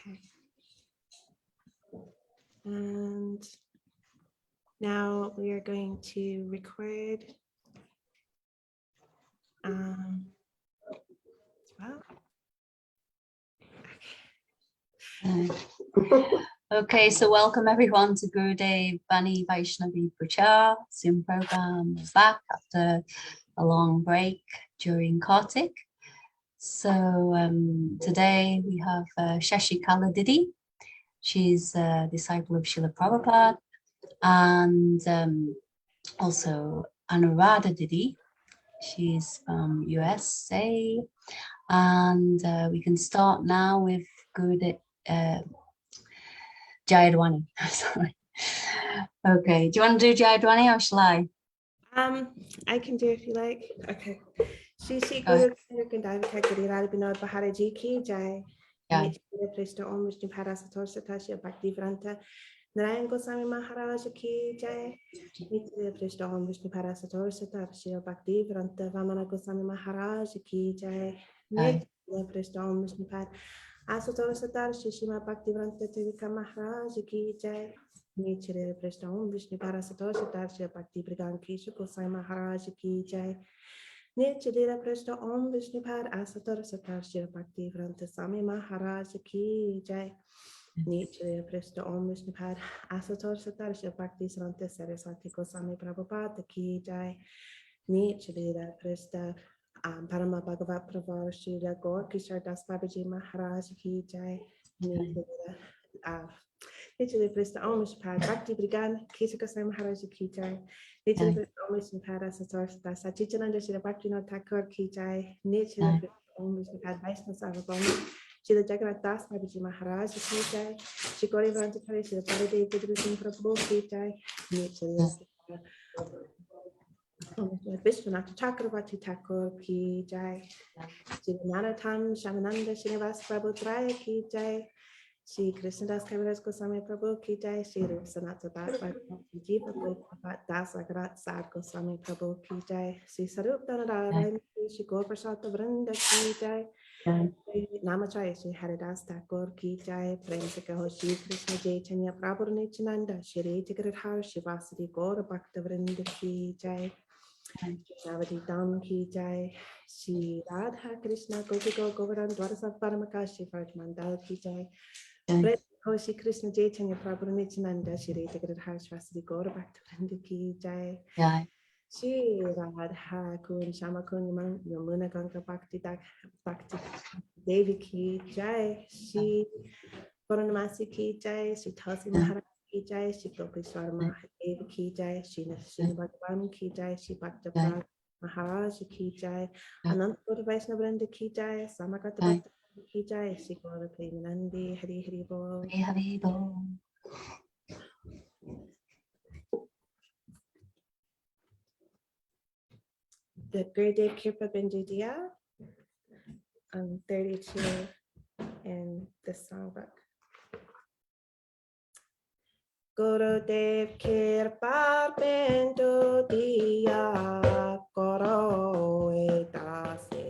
Okay. And now we are going to record as well. Okay, so welcome everyone to Gurudeva, Vaishnavi, Prachar. Zoom program is back after a long break during Kartik. So today we have Shashikala Didi. She's a disciple of Srila Prabhupada, and also Anuradha Didi. She's from USA, and we can start now with Gurudeva. Jayadwani. Sorry. Okay. Do you want to do Jayadwani or shall I? I can do if you like. Okay. Shri Guru Gurudeva Gurudeva Binod Baharaji ki jai. Nitya Krishna Om Vishnu Parasator Satasya Bhakti Vranta Narayan Goswami Maharaj ki jai. Nitya Krishna Om Vishnu Parasator Satasya Bhakti Vranta Vamana Goswami Maharaj ki jai. Nitya Krishna Om Vishnu Parasator Satasya Bhakti Vranta Tivika Maharaj ki jai. Nitya Krishna Om Vishnu Parasator Satasya Bhakti Brigankesha Goswami Maharaj ki jai. Nitya Krishna Om Vishnu Parasator Satasya Bhakti Vranta Swami Maharaj ki jai. Nitya Krishna Om Vishnu Parasator Satasya Bhakti Vranta Saraswati Goswami Prabhupada ki jai. Nitya Krishna Parama Bhagavat Prabhu Srila Gaur Kishore Das Babaji Maharaj ki jai. Nitya Krishna Om Vishnu Bhakti Brigan Kesha Goswami Maharaj ki jai. Nitya Krishna Om Vishnu Parasator Sachitananda Srila Bhaktivinoda Thakur ki jai. Nitya Krishna Om Vishnu Vaishnav Sarvabhauma Srila Jagannath Das Babaji Maharaj ki jai. Shri Gurudeva Antakari Srila Baladev Vidru Singh Prabhu ki jai. Nitya Vishwanath Chakravarti Thakur ki jai. Shri Narottam Shamananda Srinivas Prabhu Traya ki jai. Shri Krishnadas Kaviraj Goswami Prabhu ki jai. Shri Rup Sanatana Das Jiva Gopal Das Agrat Sad Goswami Prabhu ki jai. Shri Sarup Dhanarayana Shri Gaur Prasad Vrinda ki jai. Shri Namacharya Shri Haridas Thakur ki jai. Prem se kaho Shri Krishna Chaitanya Prabhu Nityananda Shri Tigaradhar Shivasadi Gaur Bhakta Vrinda ki jai. Navadi Dham ki jai. Shri Radha Krishna Gopika Govardhan Dwarasa Paramaka Shri Vraj Mandal ki jai. Shri Krishna Chaitanya Prabhu Nityananda Shri Tigaradhar Shivasadi Gaur Bhakta Vrinda ki jai. Shri Radha Kun Shama Kun Yamuna Ganga Bhakti Devi ki jai. Shri Purnamasi ki jai. Shri Tulsi Maharaj ki jai. Shri Gopeshwar Mahadev ki jai. Shri Bhagavan ki jai. Shri Bhakta Prabhu Maharaj ki jai. Anantapur Vaishnavrinda ki jai. Samakata Bhakta ki jai. Shri Gaura Premanandi Hari Hari Bol. Hari Bol. The Gurudeva Kirpa Bindudiya, 32 in the songbook. Gurudeva Kirpa Bindudiya, Koro Etase,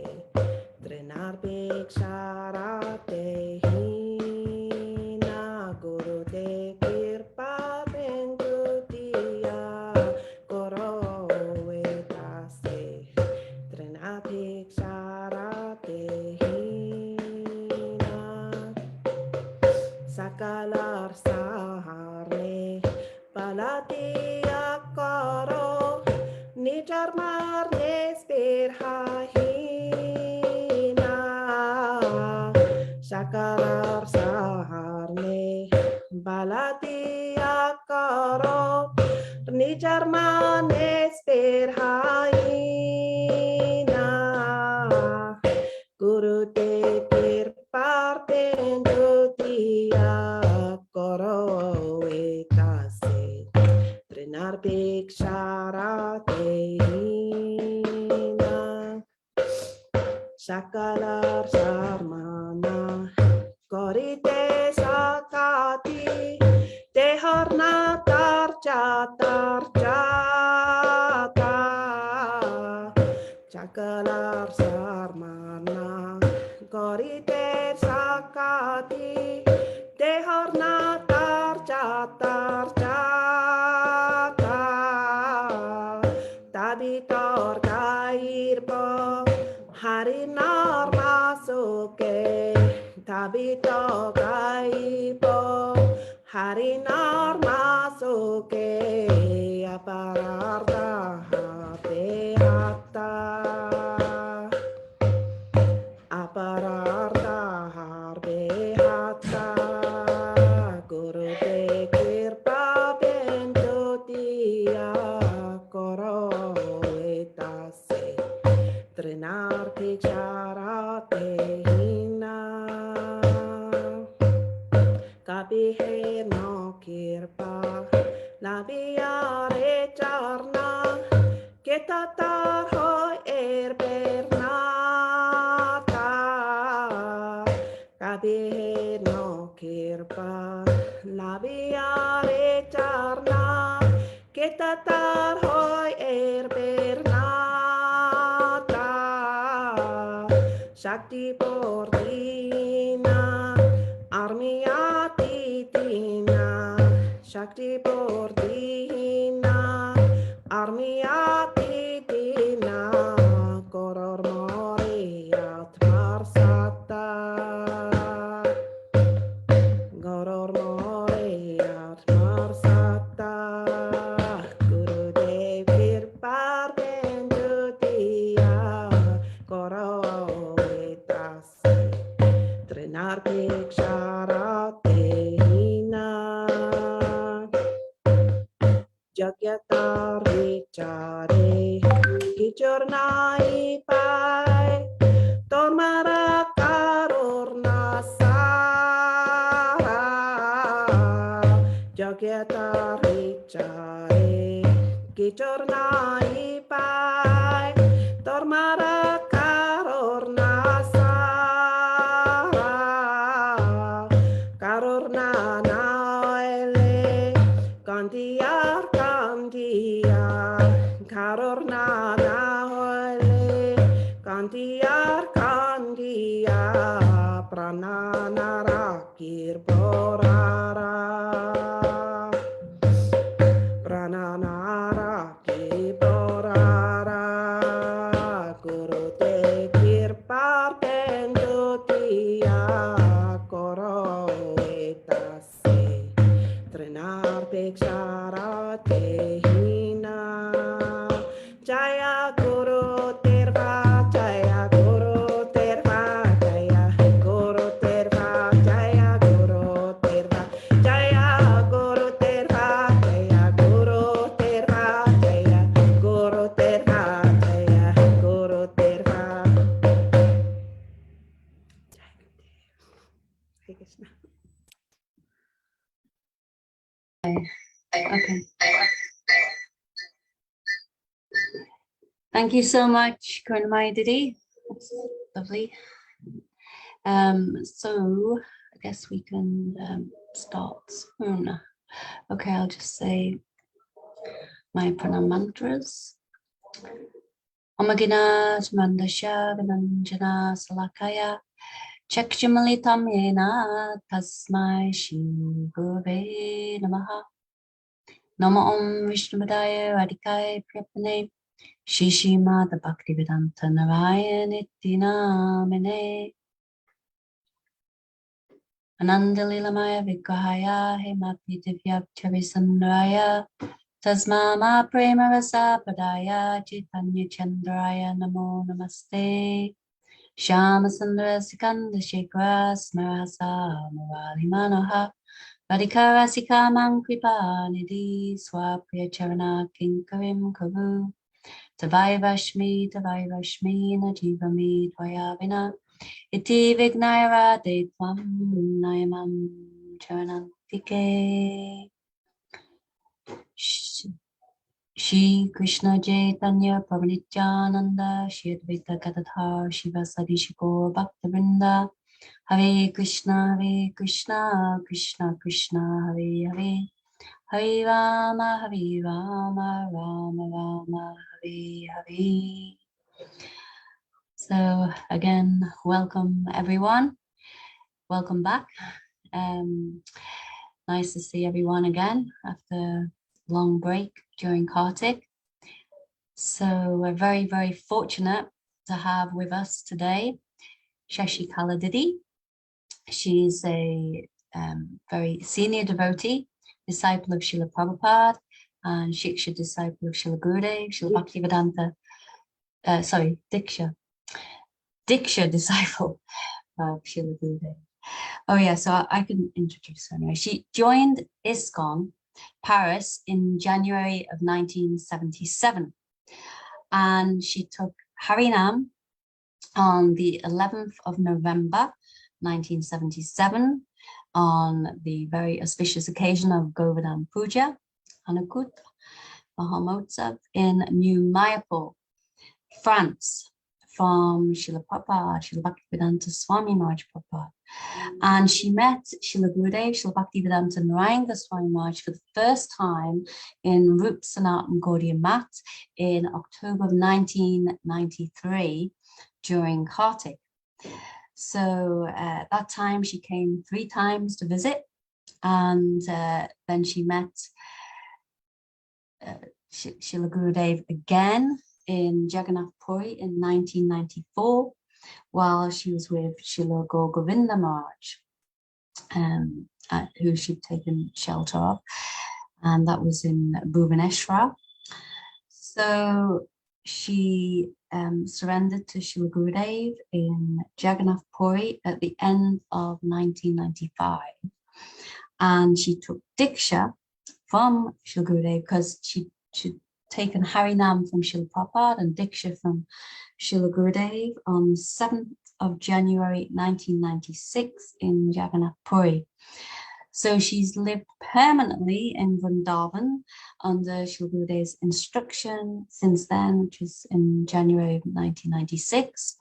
Trinar Bhikshara Tehina, Gurudeva Kirpa Bindudiya, Koro Etase, Trinar Bhikshara Tehina, Sakalar Saharne Palatia Karo Nijar Marne Spirhahina Sakalar Saharne Balatia Karo Nijar Marne Spirhahina Gurudeva Kirpa Bindudiya Koro Etase Trinar Bhikshara Tehina Shakalar Sarmana Korite Sakati Tehorna Tarcha Shakalar Sarmana Korite Sakati Tabito Gaipo Harinar Masuke Apararta Hatehata Apararta Harbehata Guru de Kirpa Bendutia Koro Etase Trinar Picharate Hina Kabihe no Kirpa Labiare Charna Ketatar Ho Bernata Kabihe no Kirpa Labiare Charna Ketatar Ho Bernata Shakti Pordina Armiati Tina Shakti Pordina Armiati Tina Koror Moriat Marsata Goror Moriat Marsata Gurudev Kirpar Bendutia Koro Etase Trenar Piksharate Hina Jagyatar Vichare Kichornai Pai Tomara Karurna Sara Jagyatar Vichare Kichornai Pai Tomara Karurna Sara Karurna Naele Kandiar Kandiar Karurna Naele Kandiar Kandiar Prananara Kirporara Prananara Kirporara Guru Te Kirpar Bendutia Koro Etase Trenar Pekshara Hina Jaya Guru Terva Jaya Guru Terva Jaya Guru Terva Jaya Guru Terva Jaya Guru Terva Jaya Guru Terva Jaya Guru Terva Jaya Guru Terva Hare Krishna. Okay. Thank you so much, Karnamaya Didi. That's lovely. So I guess we can start soon. Okay, I'll just say my pranam mantras. Omagina Mandasha Vinanjana Salakaya Chakshimalitam Yena Tasmai Shri Gurave Namaha. Nama Om Vishnupadaya Radhikaya Prapane Shishimada Bhaktivedanta Narayana Namine Ananda Lilamaya Vigrahaya Hemati Divyabhyavisandraya Tasma Ma Prema Rasa Padaya Chaitanya Chandraya Namo Namaste Shama Sundara Sikanda Shekhara Smarasa Murali Manoha Radhika Rasika Kripa Nidhi Swapriya Charana Kinkarim Kavu Tavai Vashmi Najivami Tvaya Vina Iti Vignaya De Tvam Nayamam Charanantike Shri Krishna Chaitanya Prabhu Shri Advaita Gadadhar Shivasadi Shikor Bhaktivinoda Hare Krishna Krishna Krishna Hare Hare Hare Rama Rama Rama Hare Hare. So again, welcome everyone. Welcome back. Nice to see everyone again after a long break during Kartik. So we're very, very fortunate to have with us today Shashi Didi. She's a very senior devotee, disciple of Srila Prabhupada, and Shiksha disciple of Srila Gurudev, Srila Bhaktivedanta, Diksha disciple of Srila Gurudev. Oh yeah, so I can introduce her anyway. She joined ISKCON Paris in January of 1977, and she took Harinam on the 11th of November 1977 on the very auspicious occasion of Govardhan Puja, Anukut Mahamotsav in New Mayapur, France, from Srila Prabhupada, Srila Bhaktivedanta Swami Maharaj Prabhupada. And she met Srila Gurudev, Srila Bhaktivedanta Narayana Swami Maharaj for the first time in Rup Sanatan Gaudiya Mat in October of 1993 during Kartik. So at that time she came 3 times to visit, and then she met Srila Gurudev again in Jagannath Puri in 1994, while she was with Srila Gaur Govinda Maharaj, who she'd taken shelter of, and that was in Bhubaneswar. So she surrendered to Srila Gurudev in Jagannath Puri at the end of 1995, and she took Diksha from Srila Gurudev because she'd taken Harinam from Srila Prabhupada and Diksha from Srila Gurudev on 7th of January 1996 in Jagannath Puri. So she's lived permanently in Vrindavan under Srila Gurudev's instruction since then, which is in January of 1996.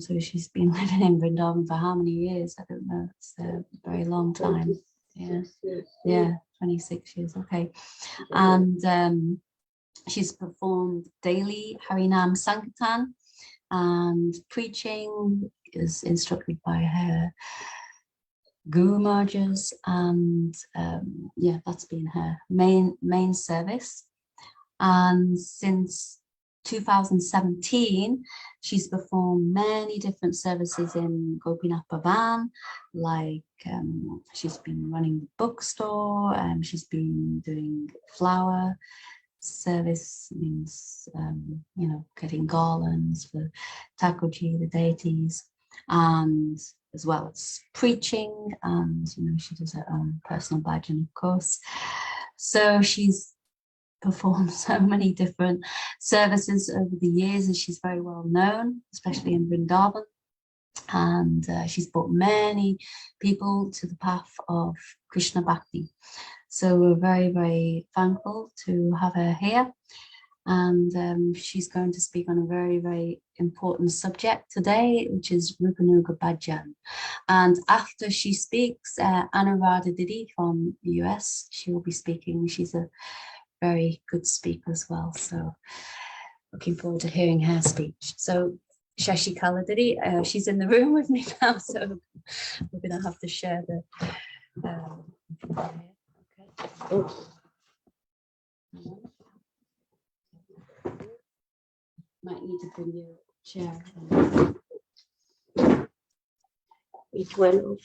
So she's been living in Vrindavan for how many years? I don't know. It's a very long time. Yeah, 26 years. Okay. And she's performed daily Harinam Sankirtan, and preaching is instructed by her Guru Maharajs, and yeah, that's been her main service. And since 2017, she's performed many different services in Gopinath Bhavan, like she's been running the bookstore, and she's been doing flower service, means you know, getting garlands for Thakurji, the deities, and as well as preaching, and you know, she does her own personal bhajan, of course. So she's performed so many different services over the years, and she's very well known, especially in Vrindavan. And she's brought many people to the path of Krishna Bhakti. So we're very, very thankful to have her here. And she's going to speak on a very, very important subject today, which is Rupanuga Bhajan. And after she speaks, Anuradha Didi from the US, she will be speaking. She's a very good speaker as well. So looking forward to hearing her speech. So Shashi Kala Didi, she's in the room with me now, so we're going to have to share the okay. Might need to bring your chair. Which one?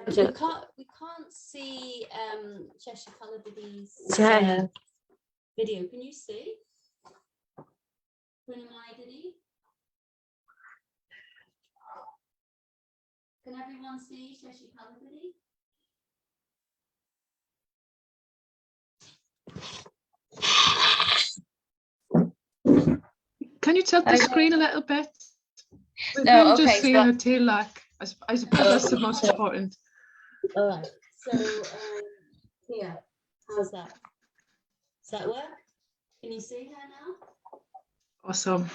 We can't see Shashi Kala Didi's video. Can you see? Didi? Can everyone see Shashi Kala Didi? Can you tilt the screen a little bit? We No, can okay, just see her tail like. I suppose that's the most important. All right. So here, how's that? Does that work? Can you see her now? Awesome.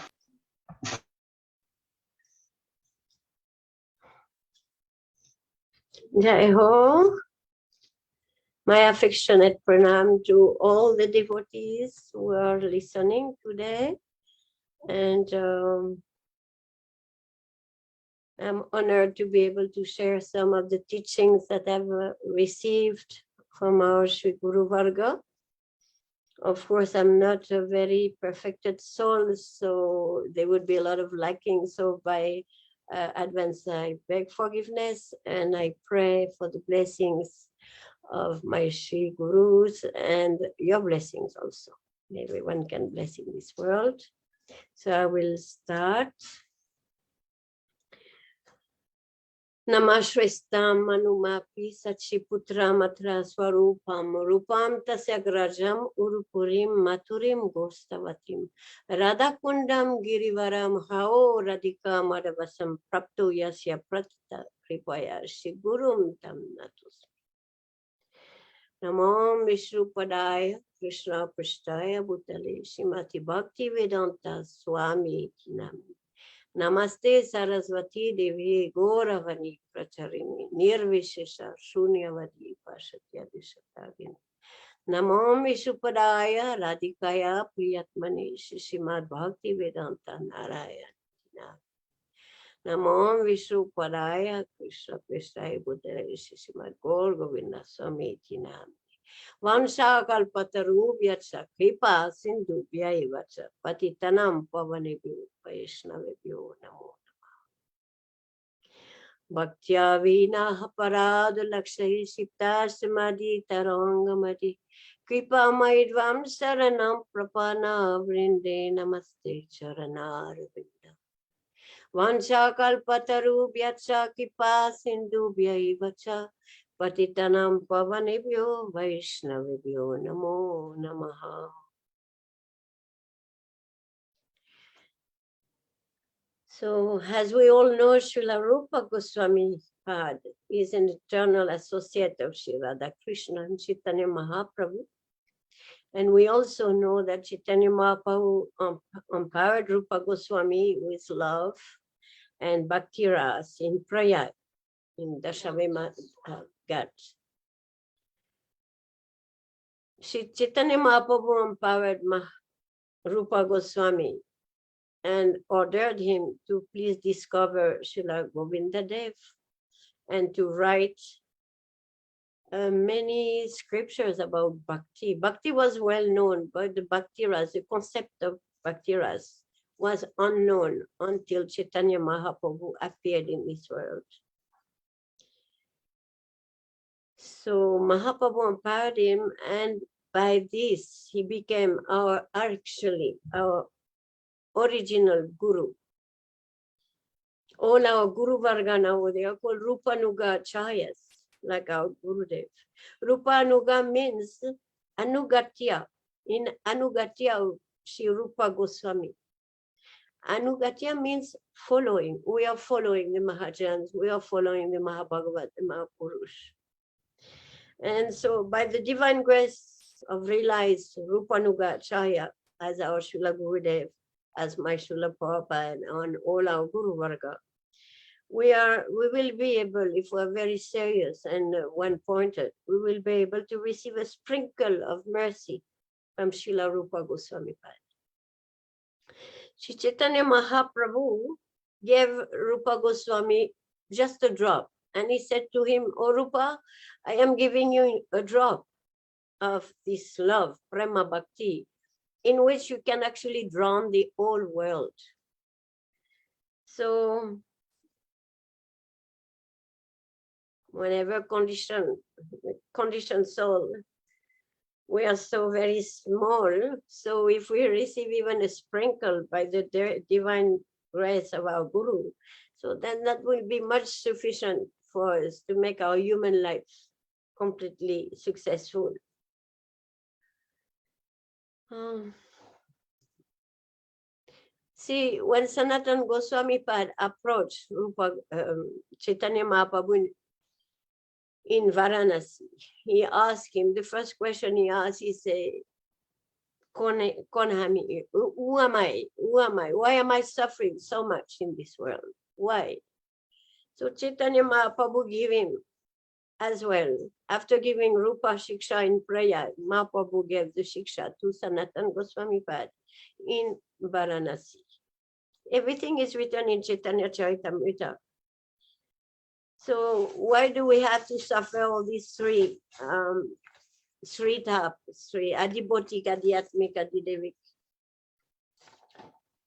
Jai Ho. My affectionate pranam to all the devotees who are listening today. And I'm honored to be able to share some of the teachings that I've received from our Sri Guru Varga Of course, I'm not a very perfected soul, so there would be a lot of lacking. So by advance, I beg forgiveness and I pray for the blessings of my Sri Gurus and your blessings also. Everyone can bless in this world. So I will start. Namashrestam Manumapi Sachiputra Matra Swarupam Rupam Tasya Grajam Urupurim Maturim Gostavatim Radhakundam Girivaram Hao Radhika Madhavasam Prapto Yasya Pratita Kripaya Sigurum Tam Natus Namo Vishrupadaya Krishna Prishtaya Bhutale Srimati Bhakti Vedanta Swami Tinam Namaste Saraswati Devi Gauravani Pracharini Nirvishesha Shunyavadi Pashatya Dishatagini Namo Vishupadaya Radhikaya Priyatmani Shishimad Bhakti Vedanta Narayana Namo Vishupadaya Krishna Prishtai Buddhaya Shishimad Gaur Govinda Swami Tinam Vansha kalpataru vyatsa kripa sindhu vyaivacha patitanam pavanebhyo Vaishnavebhyo namo namah. Bhaktya vina parad lakshai sipta samadhi tarangamati kripa maidvam saranam prapana vrinde namaste charanarvinda. Vansha kalpataru vyatsa kripa sindhu vyaivacha Patitanam pavanebhyo Vaishnavebhyo namo namaha. So, as we all know, Srila Rupa Goswami Pad is an eternal associate of Sri Radha Krishna and Chaitanya Mahaprabhu. And we also know that Chaitanya Mahaprabhu empowered Rupa Goswami with love and bhakti ras in Prayag, in Dashavema Ghat. Shri Chaitanya Mahaprabhu empowered Rupa Goswami and ordered him to please discover Srila Govinda Dev and to write many scriptures about bhakti. Bhakti was well known, but the bhakti ras, the concept of bhakti ras, was unknown until Chaitanya Mahaprabhu appeared in this world. So Mahaprabhu empowered him, and by this he became our original guru. All our Guru Varga now, they are called Rupanuga Charyas, like our Gurudev. Rupanuga means Anugatya. In Anugatya, Shri Rupa Goswami. Anugatya means following. We are following the Mahajans, we are following the Mahabhagavat, the Mahapurush. And so by the divine grace of realized Rupanuga Charya as our Srila Gurudev, as my Srila Prabhupada and all our Guru Varga, we will be able, if we're very serious and one-pointed, we will be able to receive a sprinkle of mercy from Srila Rupa Goswami Pad. Shri Chaitanya Mahaprabhu gave Rupa Goswami just a drop. And he said to him, "Oh Rupa, I am giving you a drop of this love, Prema Bhakti, in which you can actually drown the whole world." So, whenever conditioned soul, we are so very small. So if we receive even a sprinkle by the divine grace of our Guru, so then that will be much sufficient for us to make our human life completely successful. See, when Sanatana Goswami Pad approached Rupa Chaitanya Mahaprabhu in Varanasi, he asked him, the first question he asked, he said, who am I? Who am I? Why am I suffering so much in this world? Why? So Chaitanya Mahaprabhu gave him as well. After giving Rupa Shiksha in prayer, Mahaprabhu gave the Shiksha to Sanatana Goswami Pad in Varanasi. Everything is written in Chaitanya Charitamrita. So why do we have to suffer all these three Srita, Sri Adiboti Adhyatmik Adidevik.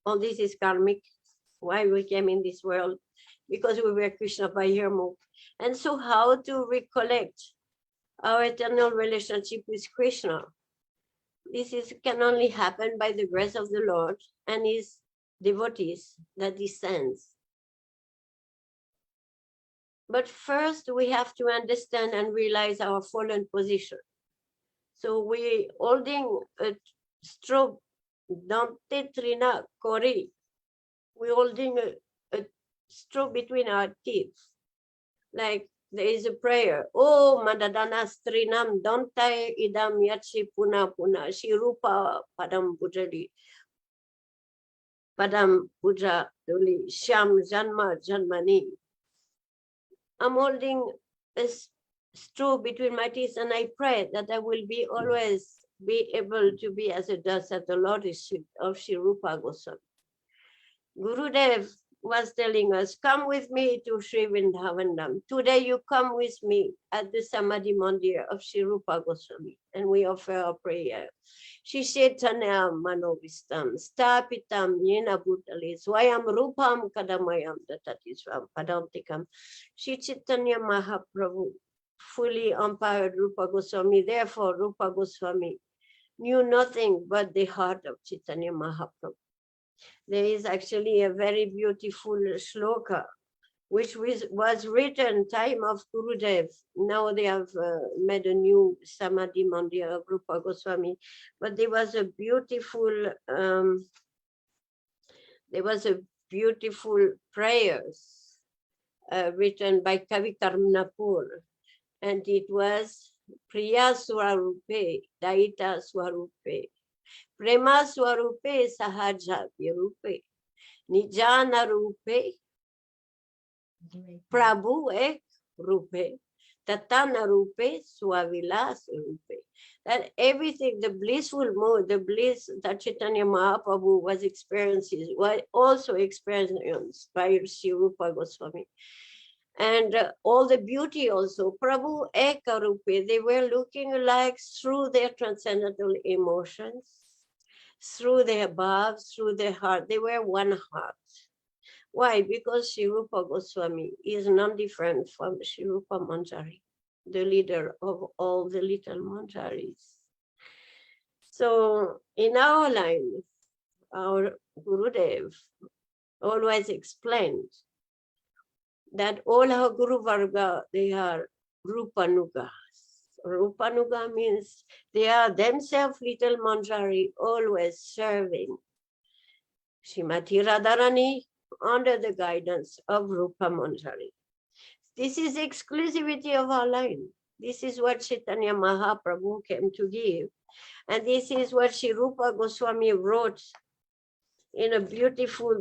All this is karmic. Why we came in this world? Because we were Krishna Payamuk. And so how to recollect our eternal relationship with Krishna? Can only happen by the grace of the Lord and his devotees that he sends. But first we have to understand and realize our fallen position. So we holding a straw, Dante Trina Kori. We're holding a straw between our teeth. Like there is a prayer. Oh, Madadana Strinam Dante Idam Yachi Puna Puna Shirupa Padam Pujali. Padam Puja Duli Sham Janma Janmani. I'm holding a straw between my teeth and I pray that I will be always be able to be as a dust at the Lordship of Shirupa Goswami. Gurudev was telling us, come with me to Sri Vrindavanam. Today you come with me at the Samadhi Mandir of Shirupa Goswami and we offer our prayer. Shri Chaitanya Manovistam, Stapitam Yena Bhutali, Swayam Rupam Kadamayam Datatisvam Padantikam. Shri Chaitanya Mahaprabhu fully empowered Rupa Goswami. Therefore, Rupa Goswami knew nothing but the heart of Chaitanya Mahaprabhu. There is actually a very beautiful shloka which was written time of Gurudev. Now they have made a new Samadhi Mandir of Rupa Goswami, but there was a beautiful prayers written by Kavi Karnapur, and it was Priya Swarupe, Daita Swarupe, Prema Swarupe, Sahaja Virupe, Nijana Rupe, Prabhu Ek Rupe, Tatana Rupe, Swavilas Rupe. That everything, the blissful mood, the bliss that Chaitanya Mahaprabhu was experiencing, was also experienced by Sri Rupa Goswami. And all the beauty also, Prabhu Eka Rupe, they were looking like through their transcendental emotions, through their bhavs, through their heart. They were one heart. Why? Because Sri Rupa Goswami is non-different from Sri Rupa Manjari, the leader of all the little Manjaris. So in our line, our Gurudev always explained that all our Guru Varga, they are Rupanugas. Rupanuga means they are themselves little Manjari, always serving Srimati Radharani under the guidance of Rupa Manjari. This is exclusivity of our line. This is what Chaitanya Mahaprabhu came to give. And this is what Sri Rupa Goswami wrote in a beautiful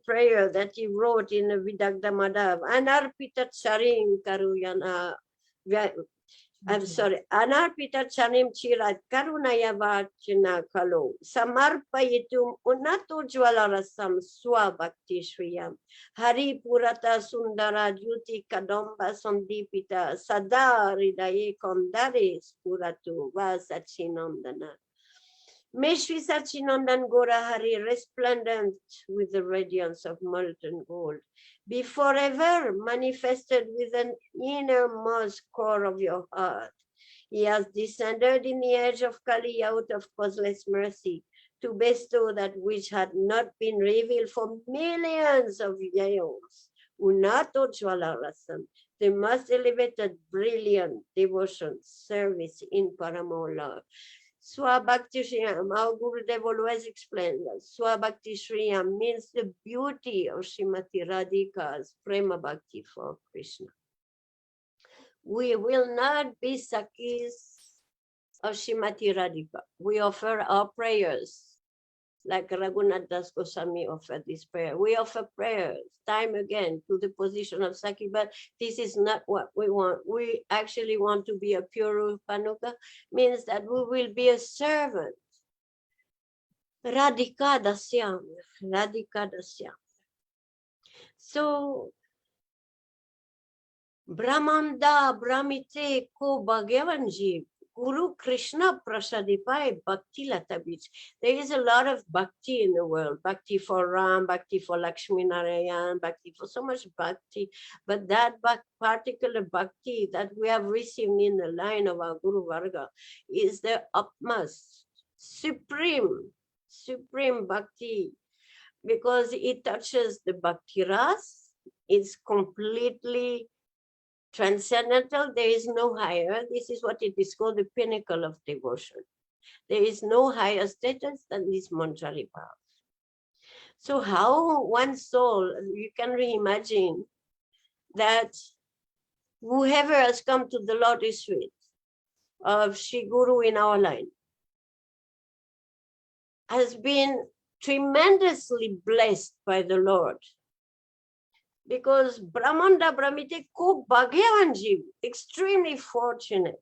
prayer that he wrote in a Vidagda Madhav. Anarpita Charim Karuyana. I'm sorry. Anarpita Charim Chirat Karunaya Vachina Kalo. Samarpayitum Unato Jwalarasam Swabhakti Shriyam. Hari Purata Sundara Juti Kadamba Sandipita Sada Ridaye Kondare Spuratu Vasachinandana. May Shri Sachinandan Gora Hari, resplendent with the radiance of molten gold, be forever manifested with an innermost core of your heart. He has descended in the age of Kali out of causeless mercy to bestow that which had not been revealed for millions of years. Unato Jwalarasam, the most elevated, brilliant devotion, service in Paramo love. Swabhakti Shriyam, our Gurudev always explains that Swabhakti Shriyam means the beauty of Srimati Radhika's Prema Bhakti for Krishna. We will not be Sakis of Srimati Radhika. We offer our prayers, like Raghunath Das Goswami offered this prayer. We offer prayers time again to the position of Saki, but this is not what we want. We actually want to be a pure Rupanuga, means that we will be a servant. Radhika Dasyam, Radhika Dasyam. So, Brahmanda Brahmite Ko Bhagavan Jeev, Guru Krishna Prasadipai Bhakti Latabij. There is a lot of bhakti in the world. Bhakti for Ram, bhakti for Lakshmi Narayan, bhakti for so much bhakti. But that particular bhakti that we have received in the line of our Guru Varga is the utmost, supreme bhakti, because it touches the bhakti ras. It's completely transcendental. There is no higher. This is what it is called, the pinnacle of devotion. There is no higher status than this Manjari Bhav. So how one soul, you can reimagine that whoever has come to the lotus feet of Shri Guru in our line has been tremendously blessed by the Lord. Because Brahmanda Brahmite ko bhagyavan jeev, extremely fortunate.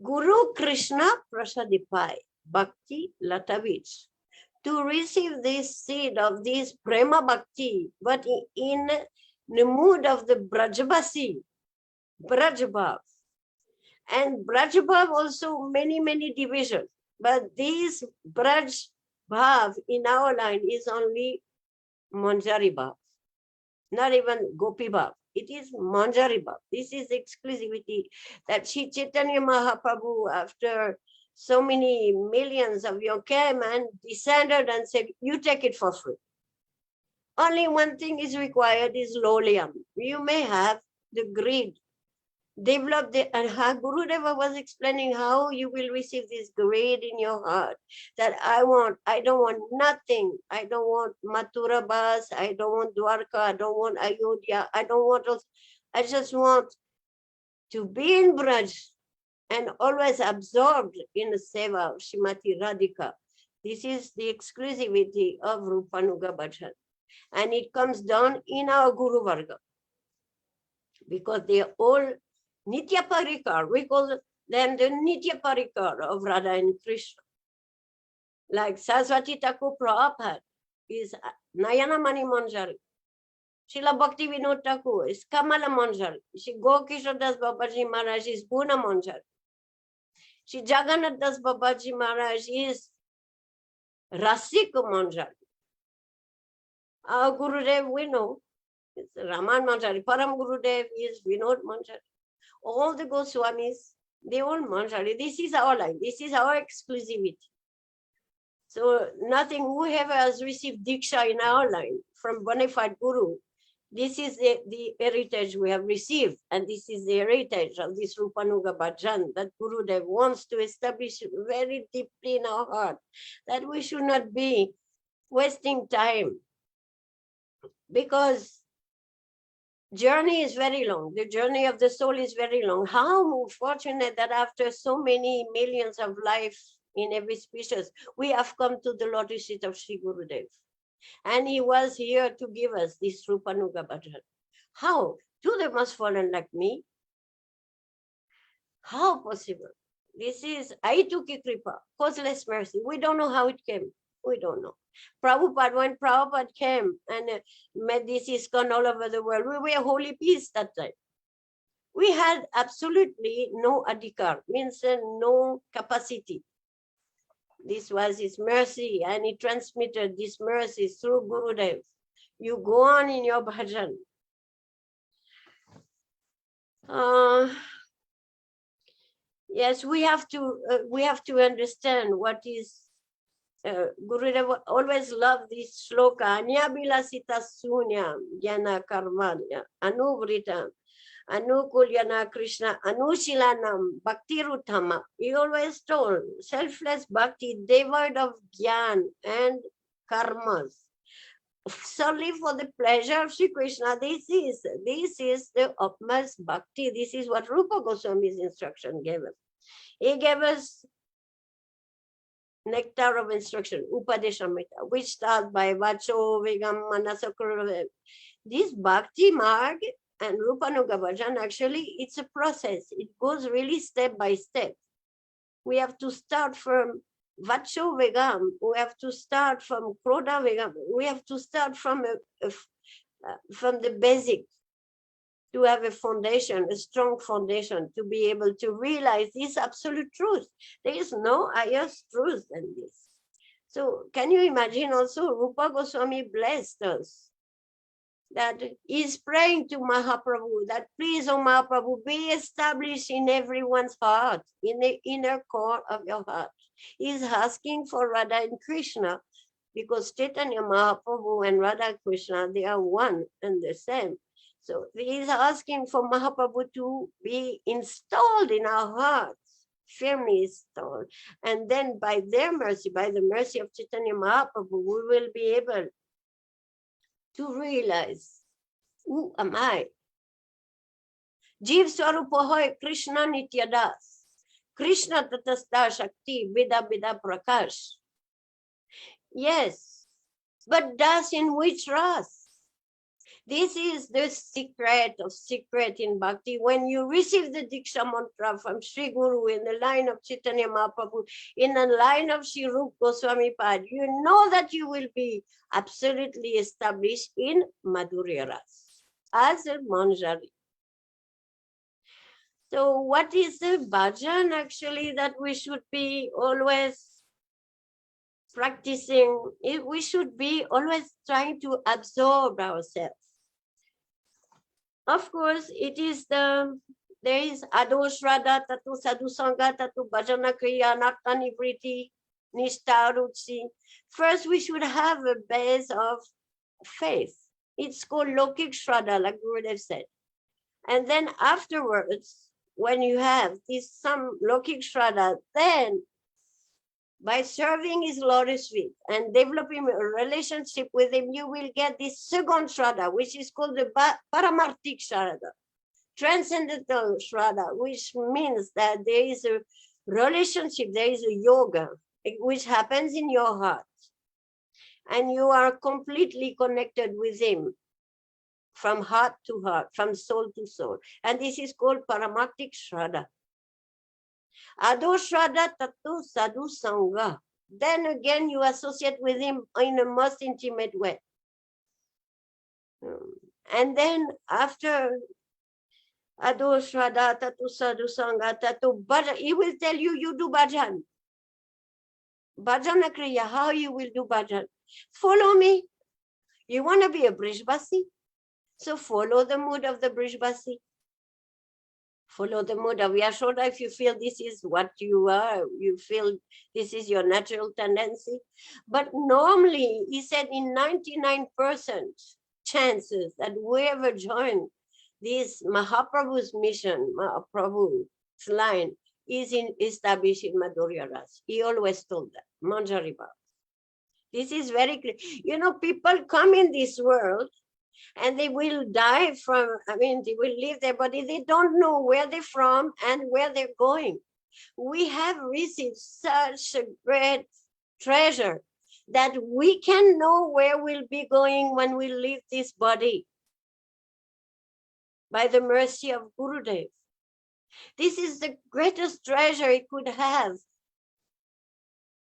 Guru Krishna Prasadipai Bhakti Latavich, to receive this seed of this Prema Bhakti, but in the mood of the Brajabasi, Brajabhav. And Brajabhav also many divisions. But this Brajbhav in our line is only Manjari Bhav. Not even Gopi Bhav. It is Manjari Bhav. This is exclusivity that Sri Chaitanya Mahaprabhu, after so many millions of you came and descended and said, you take it for free. Only one thing is required is lowliam. You may have the greed. Develop the, and Gurudeva was explaining how you will receive this greed in your heart, that I don't want nothing. I don't want Mathura Bas, I don't want Dwarka, I don't want Ayodhya, I don't want else. I just want to be in Braj and always absorbed in the seva of Srimati Radhika. This is the exclusivity of Rupanuga Bhajan. And it comes down in our Guru Varga, because they are all Nitya Parikar. We call them the Nitya Parikar of Radha and Krishna. Like Saraswati Thakur Prabhupada is Nayana Mani Manjari. Srila Bhakti Vinod Thakur is Kamala Manjari. Shri Gokishore Das Babaji Maharaj is Puna Manjari. Shri Jagannath Das Babaji Maharaj is Rasika Manjari. Our Gurudev, we know, is Raman Manjari. Param Gurudev is Vinod Manjari. All the Goswamis, they all Manjari. This is our line. This is our exclusivity. So nothing, whoever has received Diksha in our line from bona fide Guru, this is the heritage we have received. And this is the heritage of this Rupanuga Bhajan that Gurudev wants to establish very deeply in our heart, that we should not be wasting time. Because journey is very long. The journey of the soul is very long. How fortunate that after so many millions of life in every species, we have come to the lotus feet of Sri Gurudev. And he was here to give us this Rupanuga Bhajan. How? Two them must fallen like me. How possible? This is Aituki Kripa, causeless mercy. We don't know how it came. We don't know. Prabhupada, when Prabhupada came and made this ISKCON all over the world, we were holy peace that time. We had absolutely no adhikar, means no capacity. This was his mercy, and he transmitted this mercy through Gurudev. You go on in your bhajan. Yes, we have to understand what is. Gurudeva always loved this shloka, Anya Bilasita Sunya, Jnana Karmanya, Anuvrita, Anukulyana Krishna, Anushilanam, Bhakti Rutama. He always told, selfless bhakti, devoid of Gyan and karmas, solely for the pleasure of Sri Krishna. This is the utmost bhakti. This is what Rupa Goswami's instruction gave us. He gave us nectar of instruction, Upadeshamrita, which starts by Vacho, Vegam, Manasakura. This Bhakti Marg and Rupanuga Bhajan, actually, it's a process. It goes really step by step. We have to start from Vacho Vegam. We have to start from Kroda Vegam. We have to start from the basic. to have a foundation, a strong foundation, to be able to realize this absolute truth. There is no higher truth than this. So can you imagine also Rupa Goswami blessed us, that he's praying to Mahaprabhu that please, oh Mahaprabhu, be established in everyone's heart, in the inner core of your heart. He's asking for Radha and Krishna, because Chaitanya Mahaprabhu and Radha Krishna, they are one and the same. So he's asking for Mahaprabhu to be installed in our hearts, firmly installed. And then by their mercy, by the mercy of Chaitanya Mahaprabhu, we will be able to realize, who am I? Jeev Swarupa hoy Krishna Nityadas. Krishna Tatastha Shakti Vida Vida Prakash. Yes, but das in which ras? This is the secret of secret in Bhakti. When you receive the Diksha mantra from Sri Guru in the line of Chaitanya Mahaprabhu, in the line of Sri Rupa Goswami Pad, you know that you will be absolutely established in Madhurya Ras as a manjari. So what is the bhajan actually that we should be always practicing? We should be always trying to absorb ourselves. Of course, it is there is Adosh Radha Tatu Sadhu Sangha Tatu Bhajana Kriya Natani Vriti Nishta Ruchi. First, we should have a base of faith. It's called Lokik Shraddha, like Gurudev said. And then afterwards, when you have this some Lokik Shraddha, then by serving his lotus feet and developing a relationship with him, you will get this second Shraddha, which is called the Paramarthik Shraddha, transcendental Shraddha, which means that there is a relationship, there is a yoga, which happens in your heart. And you are completely connected with him from heart to heart, from soul to soul. And this is called Paramarthik Shraddha. Ado Shraddha Tatu Sadhu Sangha. Then again, you associate with him in a most intimate way. And then after Ado Shraddha Tatu Sadhu Sangha Tatu Bhajan, he will tell you, you do bhajan. Bhajana Kriya, how you will do bhajan. Follow me. You want to be a Brijbasi? So follow the mood of the Brijbasi. Follow the mood of Yashoda. If you feel this is what you are, you feel this is your natural tendency. But normally, he said in 99% chances that whoever joined this Mahaprabhu's mission, Mahaprabhu's line, is established in Madhurya Ras. He always told that, Manjari Bhav. This is very clear. You know, people come in this world and they will die from, they will leave their body. They don't know where they're from and where they're going. We have received such a great treasure that we can know where we'll be going when we leave this body by the mercy of Gurudev. This is the greatest treasure he could have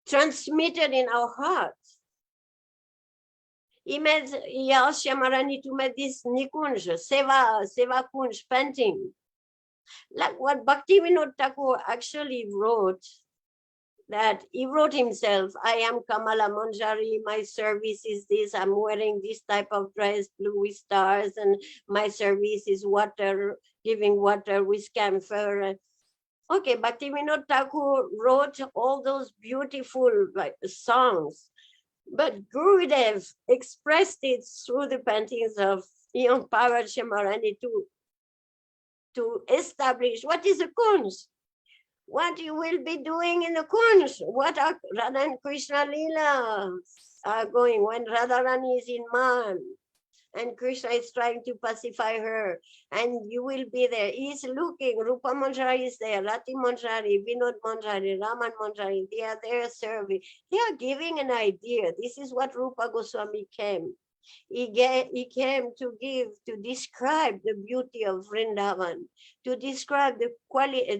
transmitted in our hearts. He asked Shyamarani to make this Nikunj, Seva Kunj painting. Like what Bhaktivinoda Thakur actually wrote, that he wrote himself, I am Kamala Manjari, my service is this, I'm wearing this type of dress, blue with stars, and my service is water, giving water with camphor. Okay, Bhaktivinoda Thakur wrote all those beautiful songs. But Gurudev expressed it through the paintings of young Parvat Shyamarani to establish what is a kunj, what you will be doing in the kunj, what are Radha and Krishna Leela are going when Radharani is in Man and Krishna is trying to pacify her, and you will be there. He's looking, Rupa Manjari is there, Rati Manjari, Vinod Manjari, Raman Manjari, they are there serving. They are giving an idea. This is what Rupa Goswami came. He came to describe the beauty of Vrindavan, to describe the quality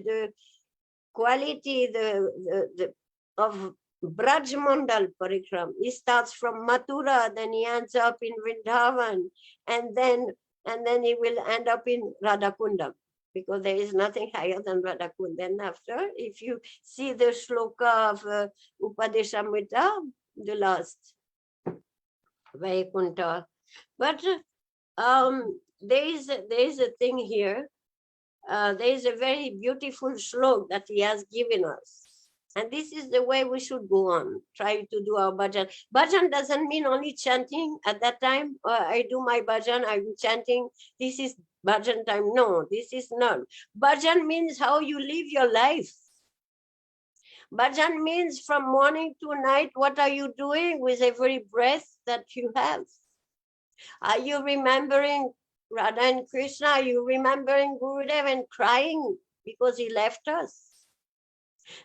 of Braj Mandal Parikram. He starts from Mathura, then he ends up in Vrindavan, and then and then he will end up in Radhakundam, because there is nothing higher than Radhakund. Then after, if you see the shloka of Upadeshamrita, the last, Vaikunta. But there is a thing here. There is a very beautiful shlok that he has given us. And this is the way we should go on, try to do our bhajan. Bhajan doesn't mean only chanting at that time. I do my bhajan, I'm chanting, this is bhajan time. No, this is not. Bhajan means how you live your life. Bhajan means from morning to night, what are you doing with every breath that you have? Are you remembering Radha and Krishna? Are you remembering Gurudeva and crying because he left us?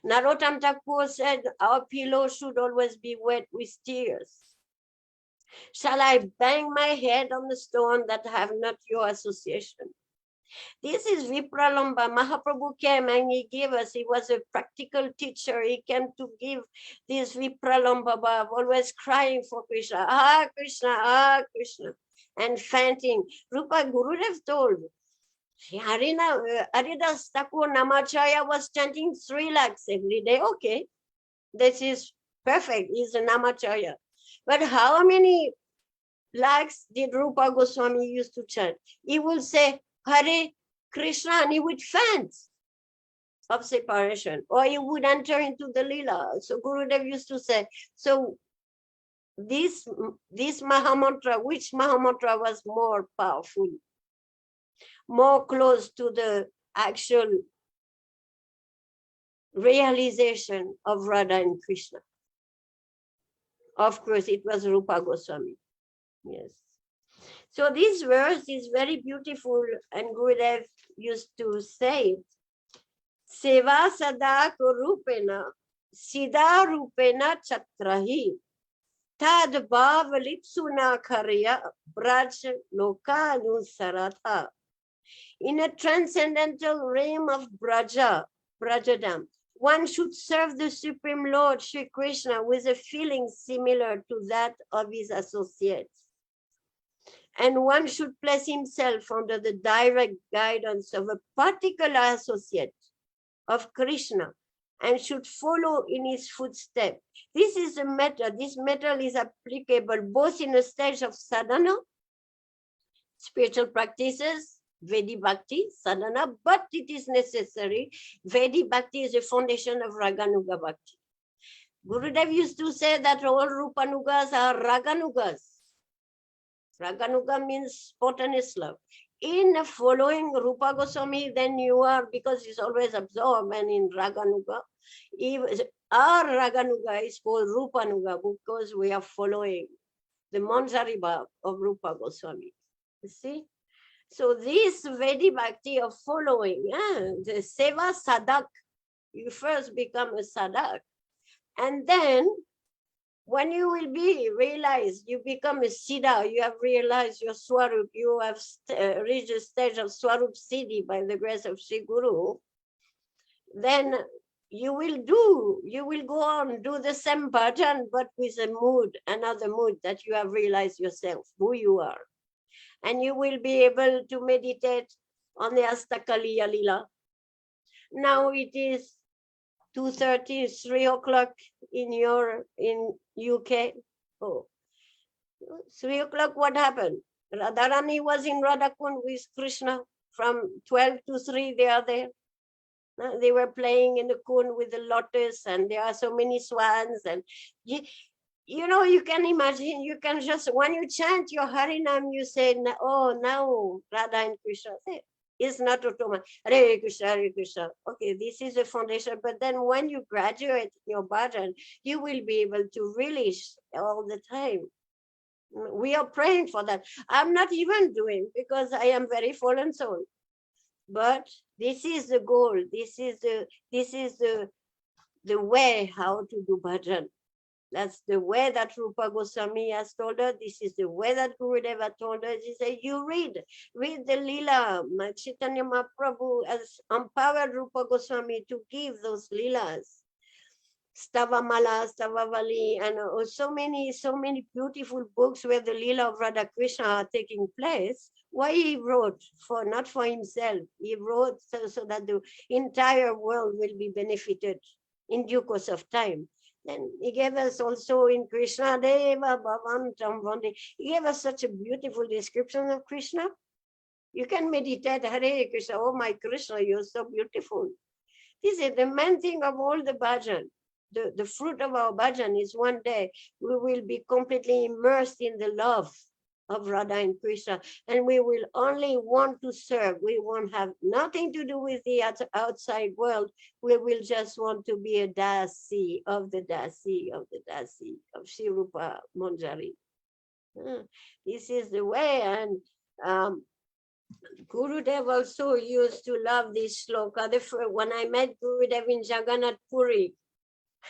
Narottam Thakur said, our pillow should always be wet with tears. Shall I bang my head on the stone that have not your association? This is Vipralamba. Mahaprabhu came and he gave us, he was a practical teacher. He came to give this Vipralamba Bhav, always crying for Krishna. Ah, Krishna, ah, Krishna. And fainting. Rupa Gurudev told, Haridas Thakur Namacharya was chanting 3 lakhs every day. Okay, this is perfect. He's a Namacharya. But how many lakhs did Rupa Goswami used to chant? He will say, Hare Krishna, and he would faint of separation, or he would enter into the Leela. So Gurudev used to say, so this Mahamantra, which Mahamantra was more powerful, more close to the actual realization of Radha and Krishna? Of course, it was Rupa Goswami. Yes. So this verse is very beautiful, and Gurudev used to say it. Seva sada rupena, sida rupena chatrahi, tad bhav lipsuna karya, braj loka anusaratha. In a transcendental realm of Brajadam, one should serve the Supreme Lord Shri Krishna with a feeling similar to that of his associates. And one should place himself under the direct guidance of a particular associate of Krishna and should follow in his footsteps. This is a matter. This matter is applicable both in a stage of sadhana, spiritual practices, Vedi Bhakti, sadhana, but it is necessary. Vedi Bhakti is a foundation of Raganuga Bhakti. Gurudev used to say that all Rupanugas are Raganugas. Raganuga means spontaneous love. In following Rupa Goswami, then you are, because he's always absorbed, and in Raganuga, our Raganuga is called Rupanuga because we are following the Manjari Bhav of Rupa Goswami. You see? So this Vedi Bhakti of following, the Seva Sadak, you first become a Sadak, and then when you will be realized, you become a Siddha, you have realized your Swarup, you have reached a stage of Swarup Siddhi by the grace of Sri Guru, then you will go on, do the same bhajan, but with a mood, another mood that you have realized yourself, who you are. And you will be able to meditate on the Astakaliya Lila. Now it is 2:30, 3 o'clock in UK. Oh, 3 o'clock, what happened? Radharani was in Radhakund with Krishna from 12 to 3, they are there. They were playing in the Kund with the lotus, and there are so many swans. And you know, you can imagine, you can just, when you chant your Harinam, you say, oh, now Radha and Krishna say, it's not automatic. Hare Krishna, Hare Krishna. Okay, this is the foundation. But then when you graduate your bhajan, you will be able to relish all the time. We are praying for that. I'm not even doing, because I am very fallen soul. But this is the goal. This is the way how to do bhajan. That's the way that Rupa Goswami has told us. This is the way that Gurudeva told us. He said, you read the Leela. Chaitanya Mahaprabhu has empowered Rupa Goswami to give those Leelas. Stavamala, Stavavali, and so many beautiful books where the Leela of Radha Krishna are taking place. Why he wrote? Not for himself. He wrote so that the entire world will be benefited in due course of time. Then he gave us also in Krishna Deva Bhavantam Vande. He gave us such a beautiful description of Krishna. You can meditate, Hare Krishna, oh my Krishna, you're so beautiful. This is the main thing of all the bhajan. The fruit of our bhajan is one day we will be completely immersed in the love of Radha and Krishna, and we will only want to serve. We won't have nothing to do with the outside world. We will just want to be a dasi of the dasi of the dasi of Sri Rupa Manjari. This is the way, and Gurudev also used to love this sloka. When I met Gurudev in Jagannath Puri,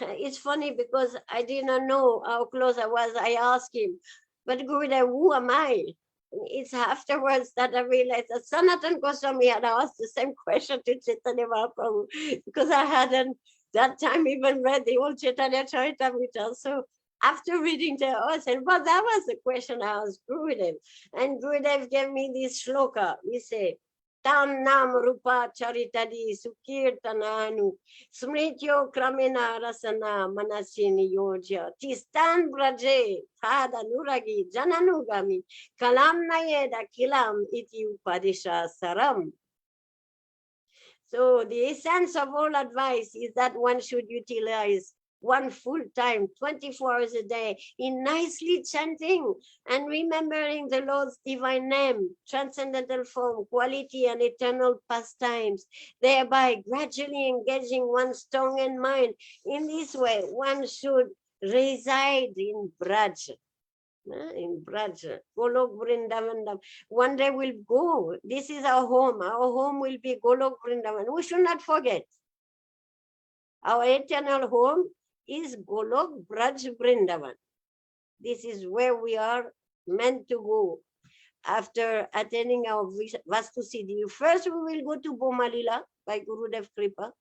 it's funny because I did not know how close I was. I asked him, but Gurudev, who am I? It's afterwards that I realized that Sanatan Goswami had asked the same question to Chaitanya Mahaprabhu, because I hadn't that time even read the old Chaitanya Charitamrita. So after reading the I said, well, that was the question I asked Gurudev. And Gurudev gave me this shloka. We say, Tam nam rupa charitadi sukirtananu smrityo kramena rasana manasini yojya tistan braje thada nuragi jananugami kalam nayeda kilam iti upadisha saram. So the essence of all advice is that one should utilize one full time, 24 hours a day, in nicely chanting and remembering the Lord's divine name, transcendental form, quality, and eternal pastimes, thereby gradually engaging one's tongue and mind. In this way, one should reside in Braj. In Braj, Golok Vrindavan. One day we'll go. This is our home. Our home will be Golok Vrindavan. We should not forget. Our eternal home is Golok Braj Vrindavan. This is where we are meant to go after attending our Vastu Siddhi. First, we will go to Bomalila by Gurudev Kripa.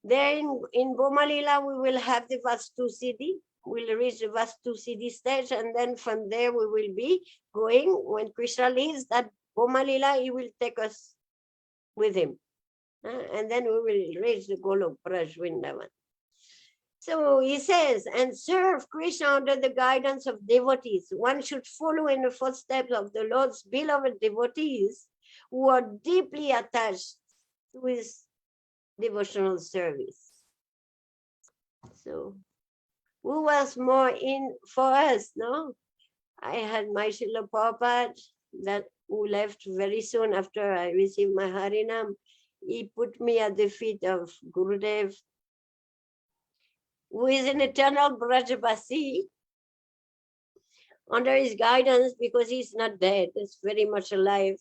There in Bomalila, we will have the Vastu Siddhi. We'll reach the Vastu Siddhi stage, and then from there we will be going. When Krishna leaves that Bomalila, he will take us with him. And then we will reach the Golok Braj Vrindavan. So he says, and serve Krishna under the guidance of devotees. One should follow in the footsteps of the Lord's beloved devotees who are deeply attached to his devotional service. So who was more in for us, no? I had my Srila Prabhupada who left very soon after I received my Harinam. He put me at the feet of Gurudev, who is an eternal Brajabasi, under his guidance, because he's not dead, he's very much alive.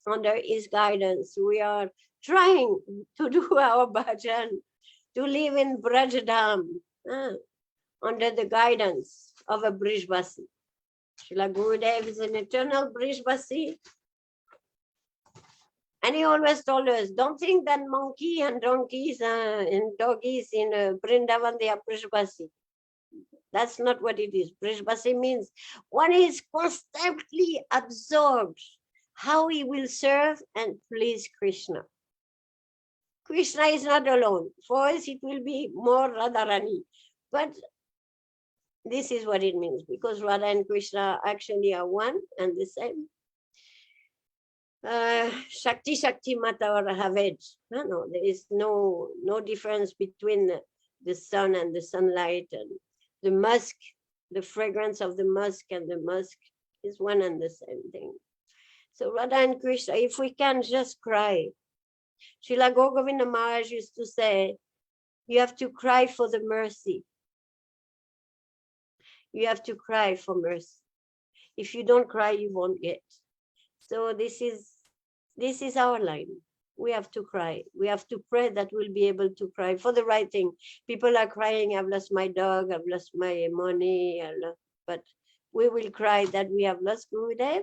Under his guidance, we are trying to do our bhajan, to live in Brajadham, under the guidance of a Brijbasi. Srila Gurudev is an eternal Brijbasi. And he always told us, don't think that monkey and donkeys and doggies in Vrindavan, they are Brijbasi. That's not what it is. Brijbasi means one is constantly absorbed how he will serve and please Krishna. Krishna is not alone. For us, it will be more Radharani. But this is what it means, because Radha and Krishna actually are one and the same. Shakti Mata or Haved. No, there is no difference between the sun and the sunlight, and the musk, the fragrance of the musk and the musk is one and the same thing. So Radha and Krishna, if we can just cry. Srila Govinda Maharaj used to say, you have to cry for the mercy. You have to cry for mercy. If you don't cry, you won't get. So this is our line. We have to cry. We have to pray that we'll be able to cry for the right thing. People are crying, I've lost my dog, I've lost my money, but we will cry that we have lost Gurudev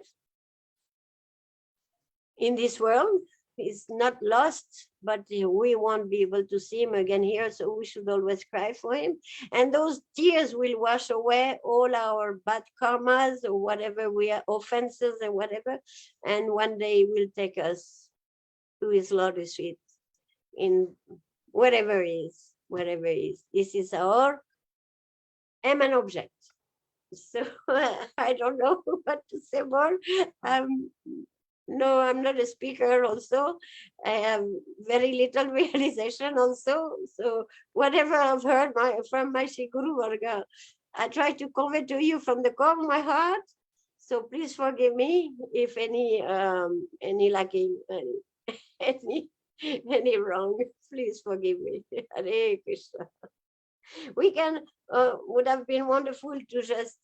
in this world, he's not lost, but we won't be able to see him again here, so we should always cry for him. And those tears will wash away all our bad karmas or whatever we are, offenses and whatever, and one day he will take us to his lotus feet in wherever he is, wherever he is. This is our aim and object. So I don't know what to say more. No, I'm not a speaker also. I have very little realization also. So whatever I've heard from my Shri Guru Varga, I try to convey to you from the core of my heart. So please forgive me if any lacking, any wrong. Please forgive me. Hare Krishna. We can, would have been wonderful to just,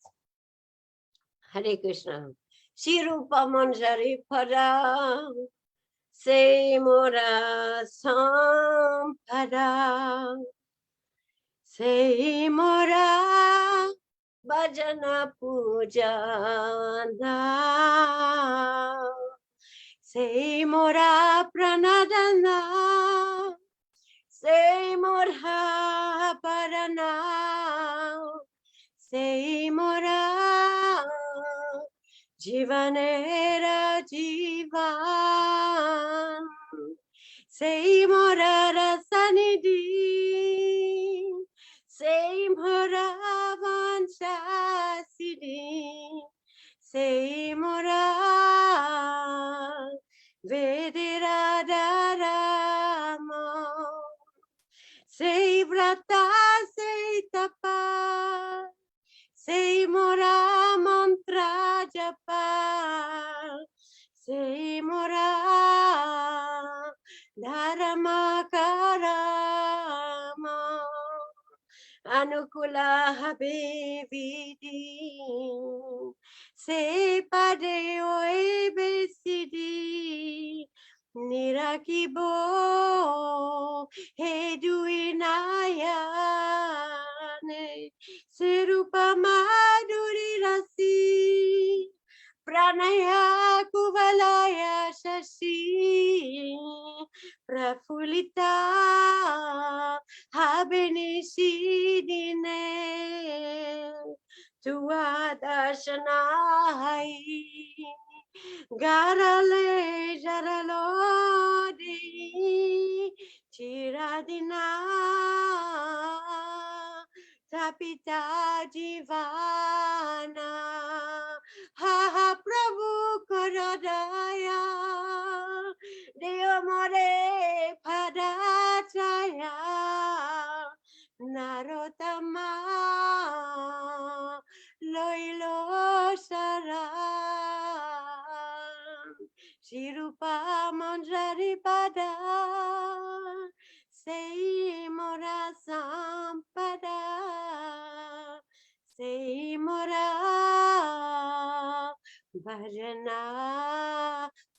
Hare Krishna. Shri Rupa Manjari Pada, Se Mora Sampada, Se Mora Bhajana Pujana, Se Mora Pranadana, Se Mora Parana, Se Mora Jivanera Jivan, Se Mora Rasanidhi, Se Mora Vanchasidi, Se Mora Vedirada Sei Vrata, sei Tapa, sei Mora Mantra Japa, sei Mora Dharma Karama, Anukula Habibidi, sei Padeo Ebesidi, Nirakibo, Heduinayane, Serupa Maduri Rasi, Pranaya Kuvalaya Shashi, Prafulita, Habenisidine, Tuadasanai. Garale jaralodi chiradina tapita divana ha Prabhu Korodaya Deo more padataya Narotama Loilo Sara Shirupa Manjari Pada Sei Mora Sampada Sei Mora Bhajana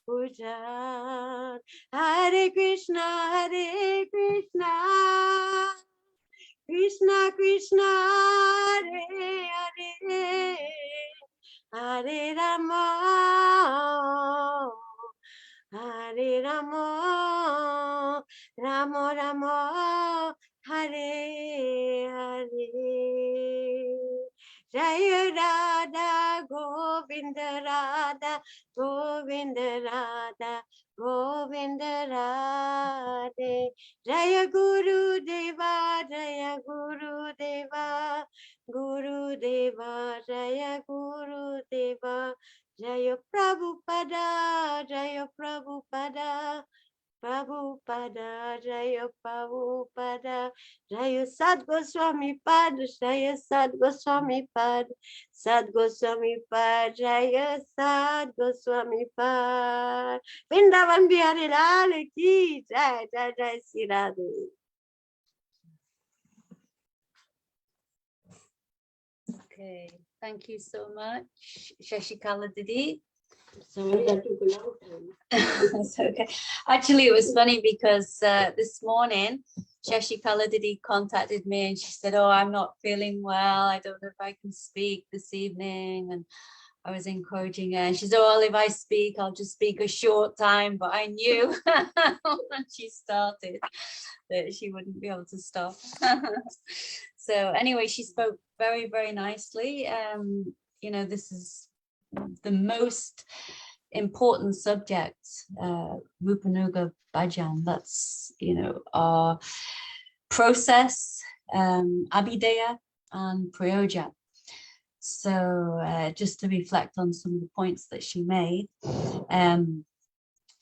Pujan Hare Krishna Hare Krishna Krishna Krishna Hare Hare Hare Rama Hare Rama Rama Rama Hare Hare Jaya Radha Govinda Radha Govinda Radha Govinda Radhe Jaya Gurudeva Jaya Gurudeva Gurudeva Jaya Gurudeva Jaya Prabhupada Jaya Prabhupada Prabhupada Jaya Prabhupada Jaya Sad Goswami Pad Jaya Sad Goswami Pad Sad Goswami Pad Jaya Sad Goswami Pad Vrindavan Bihari Lal Ki Jai Jai Jai Sri Radhe. Okay, thank you so much, Shashikala Didi. Sorry, that took a long time. It's okay. Actually, it was funny because this morning, Shashikala Didi contacted me and she said, "Oh, I'm not feeling well. I don't know if I can speak this evening." And I was encouraging her, and she said, "Well, if I speak, I'll just speak a short time." But I knew when she started that she wouldn't be able to stop. So anyway, she spoke very, very nicely. You know, this is the most important subject, Rupanuga Bhajan. That's, you know, our process, Abhidaya and Prayoja. So just to reflect on some of the points that she made,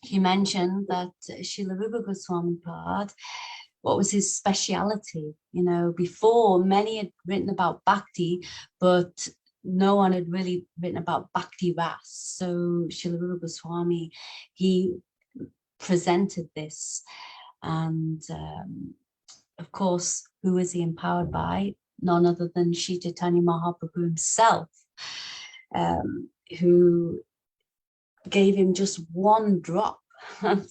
he mentioned that Srila Rupa Goswami Pad, what was his speciality? You know, before many had written about bhakti, but no one had really written about bhakti ras. So Srila Rupa Goswami, he presented this, and of course, who is he empowered by? None other than Sri Chaitanya Mahaprabhu himself, who gave him just one drop, Bhakti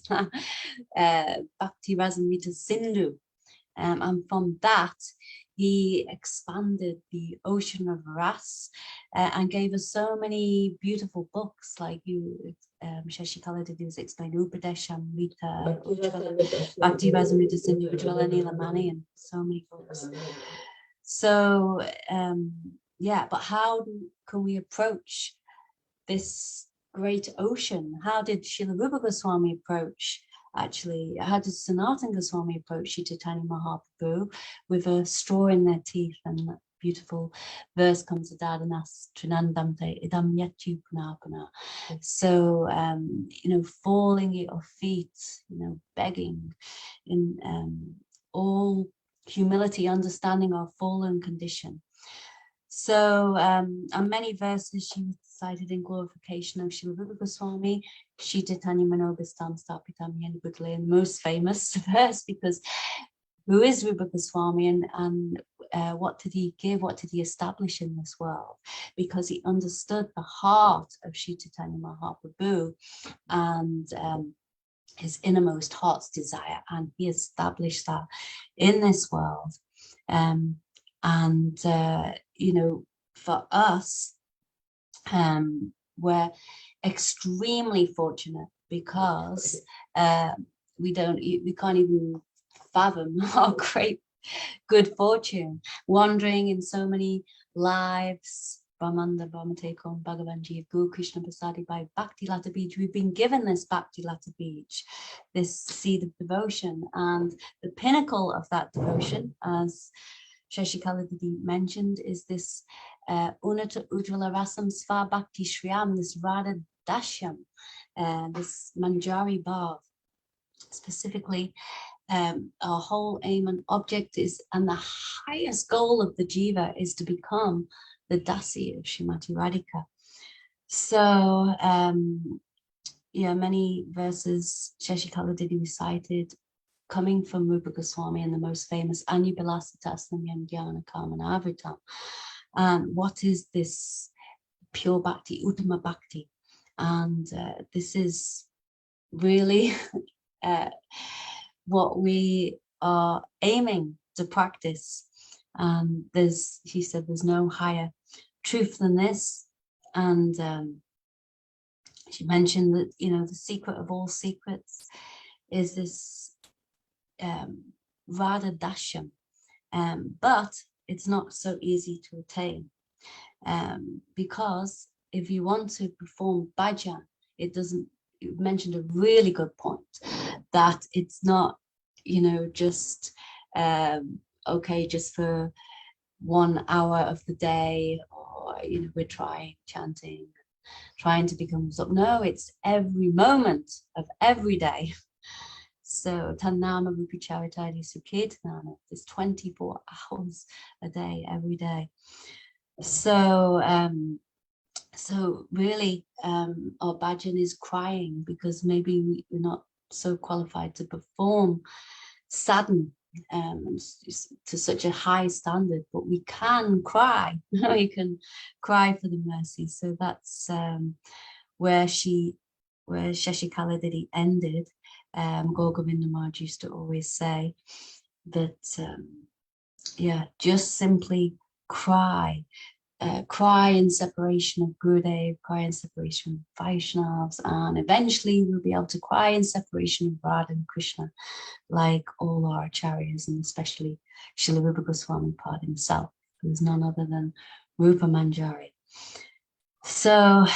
Rasamrita Sindhu. And from that, he expanded the ocean of Ras and gave us so many beautiful books, like you, Shashikala did explain Upadeshamrita, Bhakti Rasamrita Sindhu, Ujjwala Nilamani, and so many books. So, yeah, but how can we approach this great ocean? How did Srila Rupa Goswami approach? Actually, how did Sanatana Goswami approach Sri Chaitanya Mahaprabhu with a straw in their teeth? And that beautiful verse comes, Adadanas Trinandamte Idam Yatyu Punapana. So, you know, falling at your feet, you know, begging in all humility, understanding our fallen condition. So, and many verses she cited in glorification of Srila Rupa Goswami, Sri Chaitanya Manogastam Stapitam Yen Bhutale, the most famous verse, because who is Rupa Goswami, and what did he give, what did he establish in this world? Because he understood the heart of Sri Chaitanya Mahaprabhu and his innermost heart's desire, and he established that in this world. You know, for us, we're extremely fortunate because we can't even fathom our great good fortune, wandering in so many lives. Brahmanda Brahmatekam Bhagavan Jeev Guru Krishna Prasadi by Bhakti Lata Beach. We've been given this Bhakti Lata Beach, this seed of devotion, and the pinnacle of that devotion, as Shashikala Didi mentioned, is this Unata Ujjwala Rasam Sva Bhakti Shriyam, this Radha Dashyam, this Manjari Bhav. Specifically, our whole aim and object is, and the highest goal of the jiva is to become the dasi of Srimati Radhika. So, yeah, many verses Shashikala Didi recited coming from Rupa Goswami, and the most famous Anyabilasitasanam Jnana Kamana Avritam. And what is this pure bhakti, Uttama Bhakti? And this is really what we are aiming to practice. And he said, there's no higher truth than this. And she mentioned that, you know, the secret of all secrets is this Radha Dashyam, but it's not so easy to attain, because if you want to perform bhajan, it doesn't, you mentioned a really good point, that it's not, you know, just okay, just for 1 hour of the day, or, you know, we're chanting, trying to become, no, it's every moment of every day. So Tannama Rupi Charitadi Sukirtanana is 24 hours a day, every day. So so really our bhajan is crying because maybe we're not so qualified to perform sadhana to such a high standard, but we can cry. We can cry for the mercy. So that's where Shashikala Didi ended. Gogovinda Maharaj used to always say that, yeah, just simply cry. cry in separation of Gurudev, cry in separation of Vaishnavas, and eventually we'll be able to cry in separation of Radha and Krishna, like all our acharyas, and especially Srila Rupa Goswami Pad himself, who is none other than Rupa Manjari. So,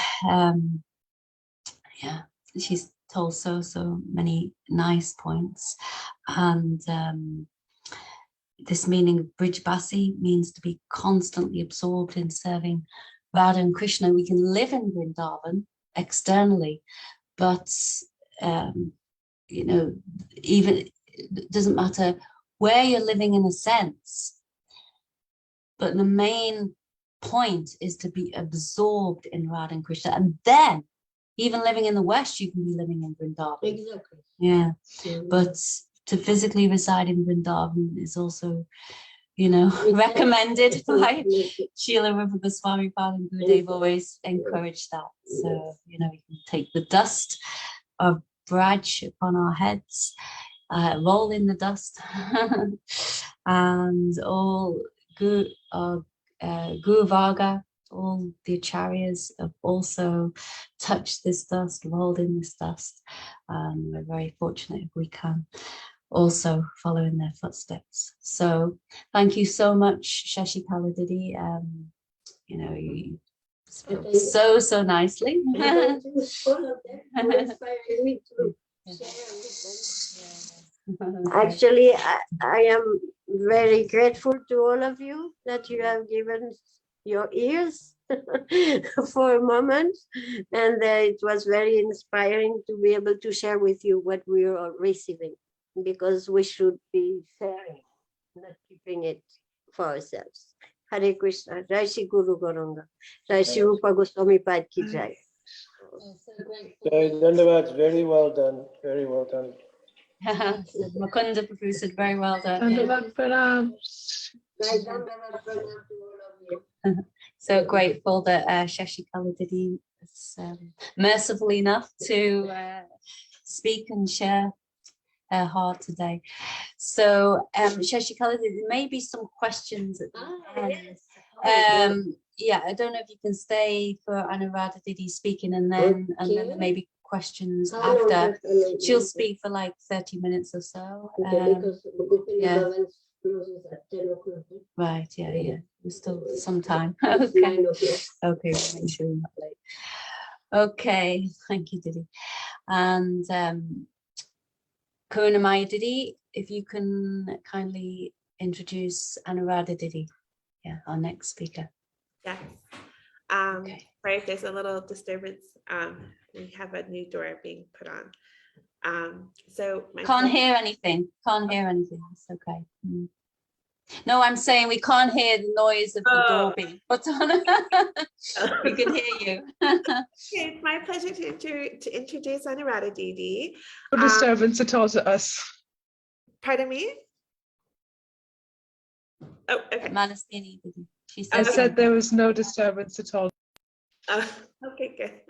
yeah, she's told so many nice points, and this meaning of Brijbasi means to be constantly absorbed in serving Radha and Krishna. We can live in Vrindavan externally, but you know, even it doesn't matter where you're living in a sense, but the main point is to be absorbed in Radha and Krishna. And then even living in the West, you can be living in Vrindavan. Exactly. Yeah. But to physically reside in Vrindavan is also, you know, recommended by Srila Rupa Goswami Pad and Gurudeva always encourage that. So, you know, we can take the dust of Braj upon our heads, roll in the dust, and all Guru Varga, all the acharyas have also touched this dust, rolled in this dust. We're very fortunate if we can also follow in their footsteps. So thank you so much, Shashikala Didi. You know, you spoke so nicely. Actually, I am very grateful to all of you that you have given your ears for a moment, and it was very inspiring to be able to share with you what we are receiving, because we should be sharing, not keeping it for ourselves. Hare Krishna, Jai Shri Guru Goranga, Jai Shri Rupa Goswami Pad Ki Jai. Jai Dandavad, very well done, very well done. Mukunda Prabhu said very well done. Dandavad pranam. Jai Dandavad Pranam to all of you. So grateful that Shashikala Didi was merciful enough to speak and share her heart today. So Shashikala Didi, there may be some questions at the end. Yes. Yeah, I don't know if you can stay for Anuradha Didi speaking, and then there may be questions after. She'll speak for like 30 minutes or so. Because yeah. closes at 10 o'clock. Right, yeah. There's still some time. Okay. Okay, we'll make sure we're not late. Okay, thank you, Didi. And Karunamaya Didi, if you can kindly introduce Anuradha Didi, yeah, our next speaker. Yes. Okay. Sorry if there's a little disturbance. We have a new door being put on. So Can't hear anything. It's okay. No, I'm saying we can't hear the noise of the door being put on. We can hear you. Okay, it's my pleasure to introduce Anuradha Didi. No disturbance at all to us. Pardon me? Oh, okay. Manaswini Didi. She I said said there was no disturbance at all. Okay, good.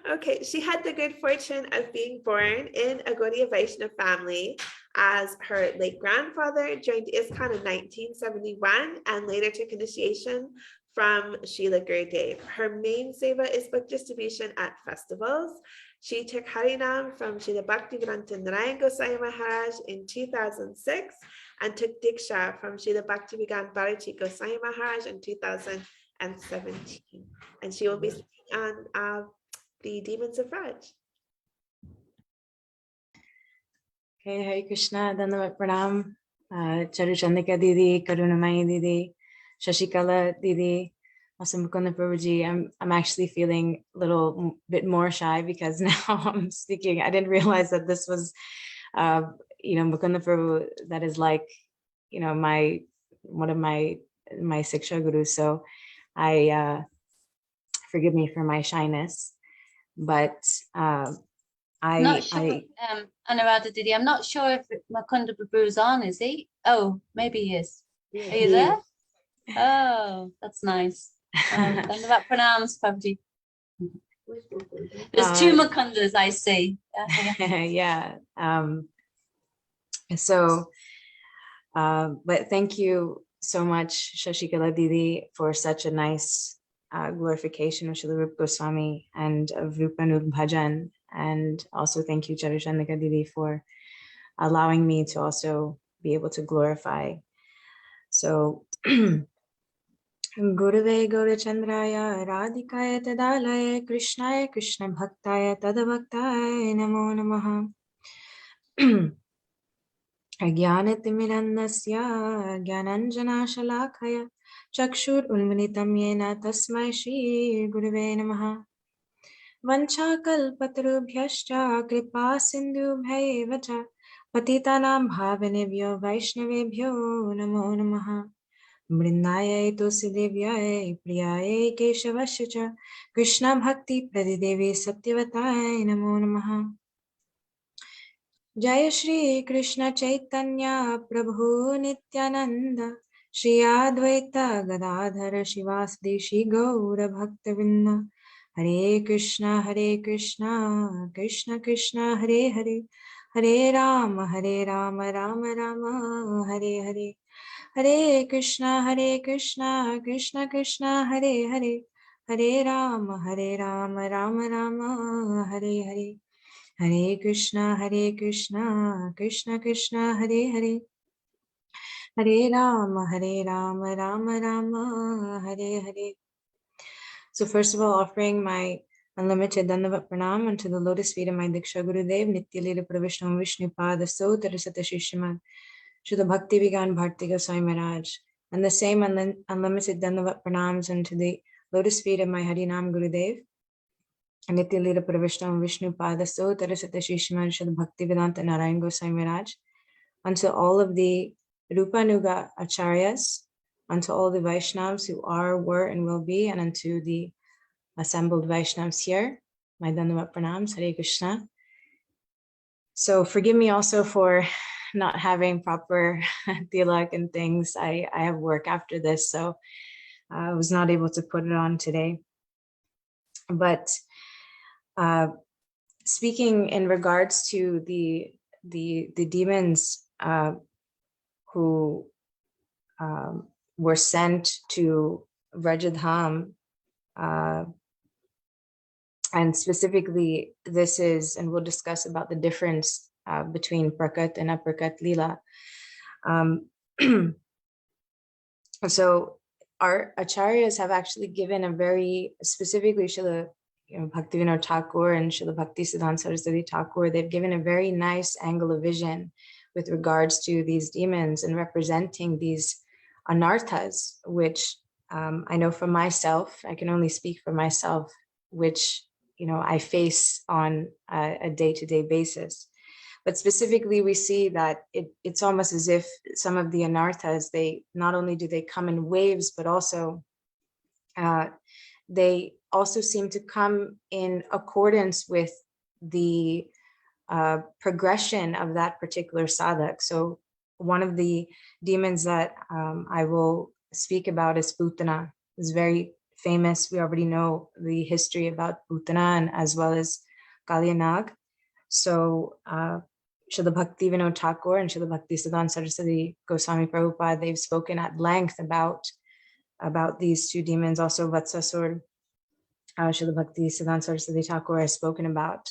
Okay, she had the good fortune of being born in a Gaudiya Vaishnava family, as her late grandfather joined ISKCON in 1971 and later took initiation from Srila Gurudeva. Her main seva is book distribution at festivals. She took Harinam from Srila Bhaktivedanta Narayan Goswami Maharaj in 2006 and took Diksha from Srila Bhaktivedanta Bharati Goswami Maharaj in 2017. And she will be speaking on the demons of Raj. Okay, Hare Krishna, Dandavat Pranam, Charu Chandika Didi, Karunamaya Didi, Shashikala Didi, also Mukunda Prabhuji. I'm actually feeling a little bit more shy because now I'm speaking. I didn't realize that this was, Mukunda Prabhu, that is like, one of my Siksha gurus. So I forgive me for my shyness, but Anuradha Didi, I'm not sure if Mukunda Prabhu's on, is he? Oh, maybe he is. Are you there? Oh, that's nice. Dandavat Pranams, Prabhuji. There's two Mukundas, I see. Yeah. But thank you so much, Shashikala Didi, for such a nice glorification of Srila Rupa Goswami and of Rupanug Bhajan. And also thank you, Charachandika Didi, for allowing me to also be able to glorify. So Gurave Gaurachandraya Radhikaya Tadalaya Krishnaya Krishna Bhaktaya Tadabhaktaya Namo Namaha. Ajnanatimirandasya Jnananjana Shalakaya Chakshur Ulminitam Yena Tasmai Shri Gurave Namaha. Vanchakalpatarubhyascha kripa sindhubhyaiva cha patitanam bhavanebhyo vaishnavebhyo namo namaha. Mrindayai tusidevyaye priyaye keshavasya cha Krishna bhakti pradidevi satyavataya namo namaha. Jaya Shri Krishna Chaitanya Prabhu Nityananda Shri Advaita Gadadhara Shivasdi Shri Gaura Bhaktavinda. Hare Krishna Krishna Krishna Hare Hare Hare Rama Rama Rama Hare Hare. Hare Krishna Krishna Krishna Hare Hare Hare Rama Rama Rama Hare Hare. Hare Krishna Krishna Krishna Hare Hare Hare Rama Rama Rama Hare Hare. So first of all, offering my unlimited Dandavat Pranam unto the lotus feet of my Diksha Gurudev, Nitya Lila Pravishnu Vishnu Pada Sotar Sata Shishyaman, Shuddha Bhakti Vigan Bharti Goswami Maharaj, and the same unlimited Dandavat Pranams unto the lotus feet of my Harinam Gurudev, Nitya Lila Pravishnu Vishnu Pada Sotar Sata Shishyaman, Shuddha Bhakti Vedanta Narayan Goswami Maharaj, unto all of the Rupanuga Acharyas, unto all the Vaishnavas who are, were, and will be, and unto the assembled Vaishnavas here, my Dandavat Pranams, Hare Krishna. So forgive me also for not having proper tilak and things. I have work after this, so I was not able to put it on today. But speaking in regards to the demons who were sent to Vrajadham, and specifically this is, and we'll discuss about the difference between Prakat and Aprakat Lila. So our Acharyas have actually given a very, specifically Srila Bhaktivinoda Thakur and Srila Bhakti Siddhanta Saraswati Thakur, they've given a very nice angle of vision with regards to these demons and representing these anarthas, which I know for myself, I can only speak for myself, which I face on a day-to-day basis. But specifically, we see that it's almost as if some of the anarthas, they not only do they come in waves, but also they also seem to come in accordance with the progression of that particular sadhak. So one of the demons that I will speak about is Putana. It's very famous. We already know the history about Putana and as well as Kalyanag. So Srila Bhaktivinoda Thakur and Srila Bhakti Siddhanta Saraswati Goswami Prabhupada, they've spoken at length about these two demons. Also Vatsasur, Srila Bhakti Siddhanta Saraswati Thakur has spoken about.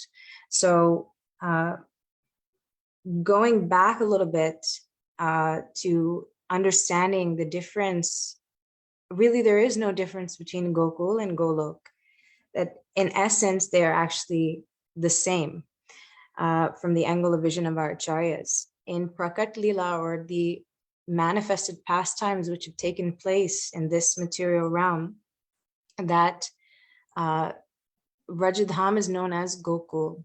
So going back a little bit to understanding the difference, really there is no difference between Gokul and Golok. That in essence, they are actually the same from the angle of vision of our acharyas. In Prakat Lila, or the manifested pastimes which have taken place in this material realm, that Vrajadham is known as Gokul.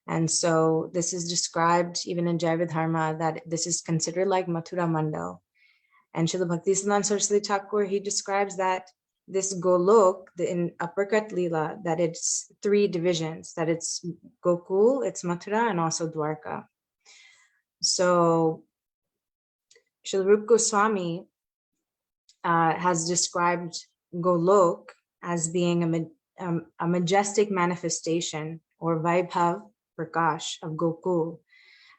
And so this is described even in Jaividharma that this is considered like Mathura Mandal. And Srila Bhakti Siddhanta Saraswati Thakur, he describes that this Golok, in Aprakat Lila, that it's three divisions, that it's Gokul, it's Mathura, and also Dwarka. So Srila Rupa Goswami has described Golok as being a majestic manifestation or Vaibhav Prakash of Gokul.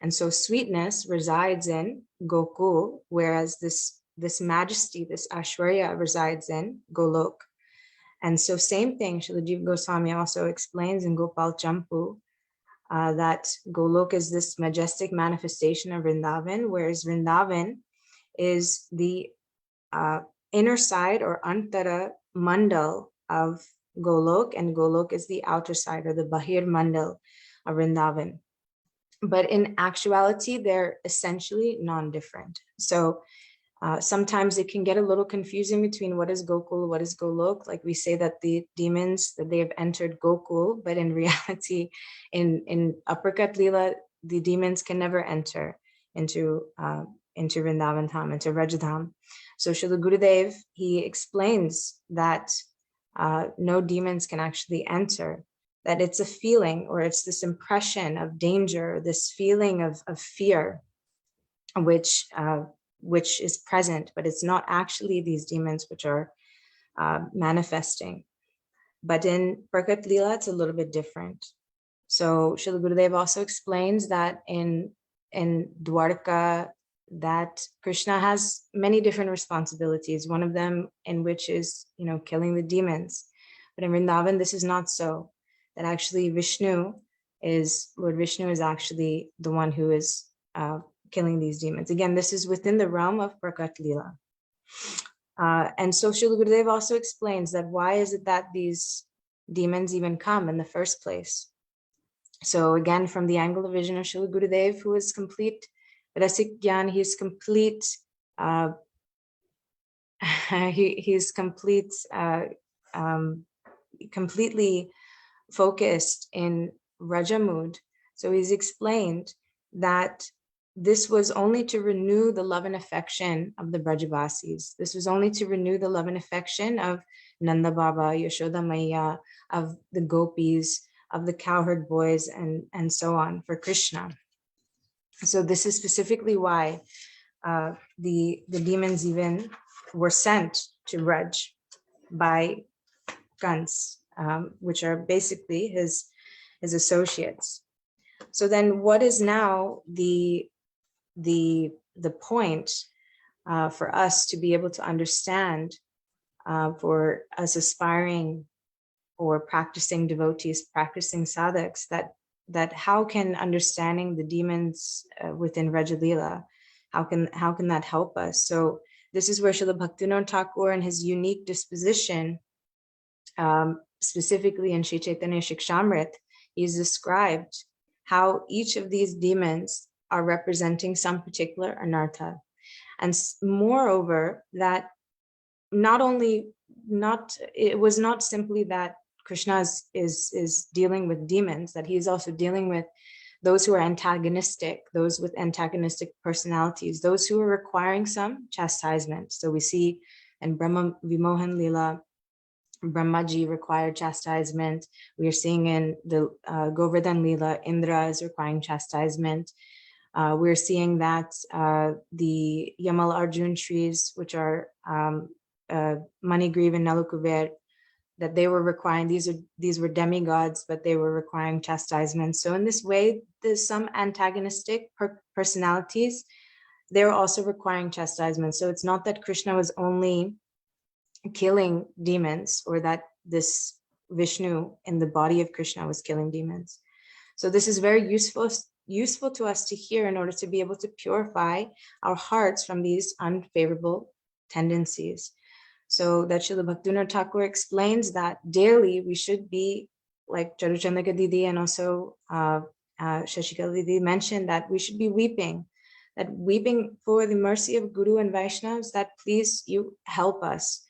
And so sweetness resides in Gokul, whereas this majesty, this Ashwarya resides in Golok. And so same thing, Srila Jiva Goswami also explains in Gopal Champu that Golok is this majestic manifestation of Vrindavan, whereas Vrindavan is the inner side or Antara Mandal of Golok, and Golok is the outer side or the Bahir Mandal of Vrindavan. But in actuality, they're essentially non-different. So sometimes it can get a little confusing between what is Gokul, what is Golok. Like we say that the demons, that they have entered Gokul, but in reality, in Uppercut Leela, the demons can never enter into Vrindavan Dham, into Rajadham. So Srila Gurudev, he explains that no demons can actually enter, that it's a feeling, or it's this impression of danger, this feeling of fear, which is present, but it's not actually these demons which are manifesting. But in Prakat Leela, it's a little bit different. So Srila Gurudev also explains that in Dwarka, that Krishna has many different responsibilities, one of them in which is, killing the demons. But in Vrindavan, this is not so. That actually Lord Vishnu is actually the one who is killing these demons. Again, this is within the realm of Prakat Leela. And so Srila Gurudev also explains that why is it that these demons even come in the first place? So again, from the angle of vision of Srila Gurudev, who is complete Rasik Gyan, he's complete, he's complete, completely focused in Raja mood. So he's explained that this was only to renew the love and affection of the Brajavasis. This was only to renew the love and affection of Nanda Baba, Yashoda Maya, of the gopis, of the cowherd boys, and so on for Krishna. So this is specifically why the demons even were sent to Braj by Kans, which are basically his associates. So then what is now the point for us to be able to understand, for us aspiring or practicing devotees, practicing sadhaks, that how can understanding the demons within Raja Leela, how can that help us? So this is where Srila Bhaktivinoda Thakur and his unique disposition, specifically in Sri Chaitanya Shikshamrit, he's described how each of these demons are representing some particular anartha. And moreover, that it was not simply that Krishna is dealing with demons, that he's also dealing with those who are antagonistic, those with antagonistic personalities, those who are requiring some chastisement. So we see in Brahma Vimohan Leela, Brahmaji required chastisement. We are seeing in the Govardhan Leela, Indra is requiring chastisement. We're seeing that the Yamal Arjun trees, which are Manigriv and Nalukuver, that they were requiring, these were demigods, but they were requiring chastisement. So in this way, there's some antagonistic personalities, they're also requiring chastisement. So it's not that Krishna was only killing demons, or that this Vishnu in the body of Krishna was killing demons. So this is very useful to us to hear in order to be able to purify our hearts from these unfavorable tendencies. So that Srila Bhaktivinoda Thakur explains that daily we should be, like Charuchandaka Didi and also Shashikala Didi mentioned, that we should be weeping for the mercy of Guru and Vaishnavas, that please you help us.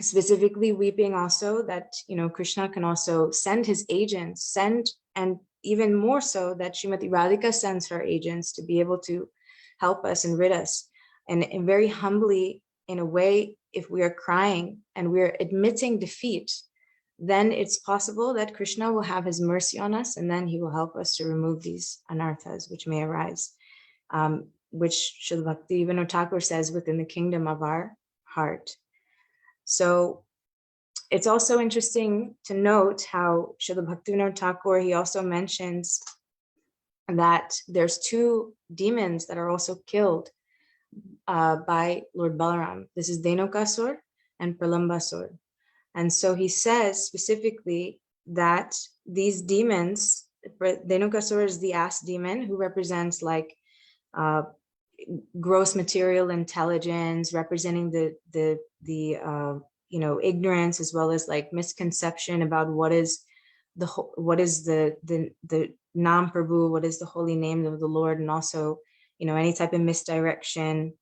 Specifically weeping also that, Krishna can also send his agents, and even more so that Srimati Radhika sends her agents to be able to help us and rid us. And very humbly, in a way, if we are crying and we're admitting defeat, then it's possible that Krishna will have his mercy on us, and then he will help us to remove these anarthas which may arise, which Srila Bhaktivinoda Thakur says within the kingdom of our heart. So it's also interesting to note how Srila Bhaktivinoda Thakur, he also mentions that there's two demons that are also killed by Lord Balaram. This is Dhenukasur and Pralambasur. And so he says specifically that these demons, Dhenukasura is the ass demon who represents like gross material intelligence, representing the ignorance as well as like misconception about what is the Nam Prabhu, what is the holy name of the Lord, and also any type of misdirection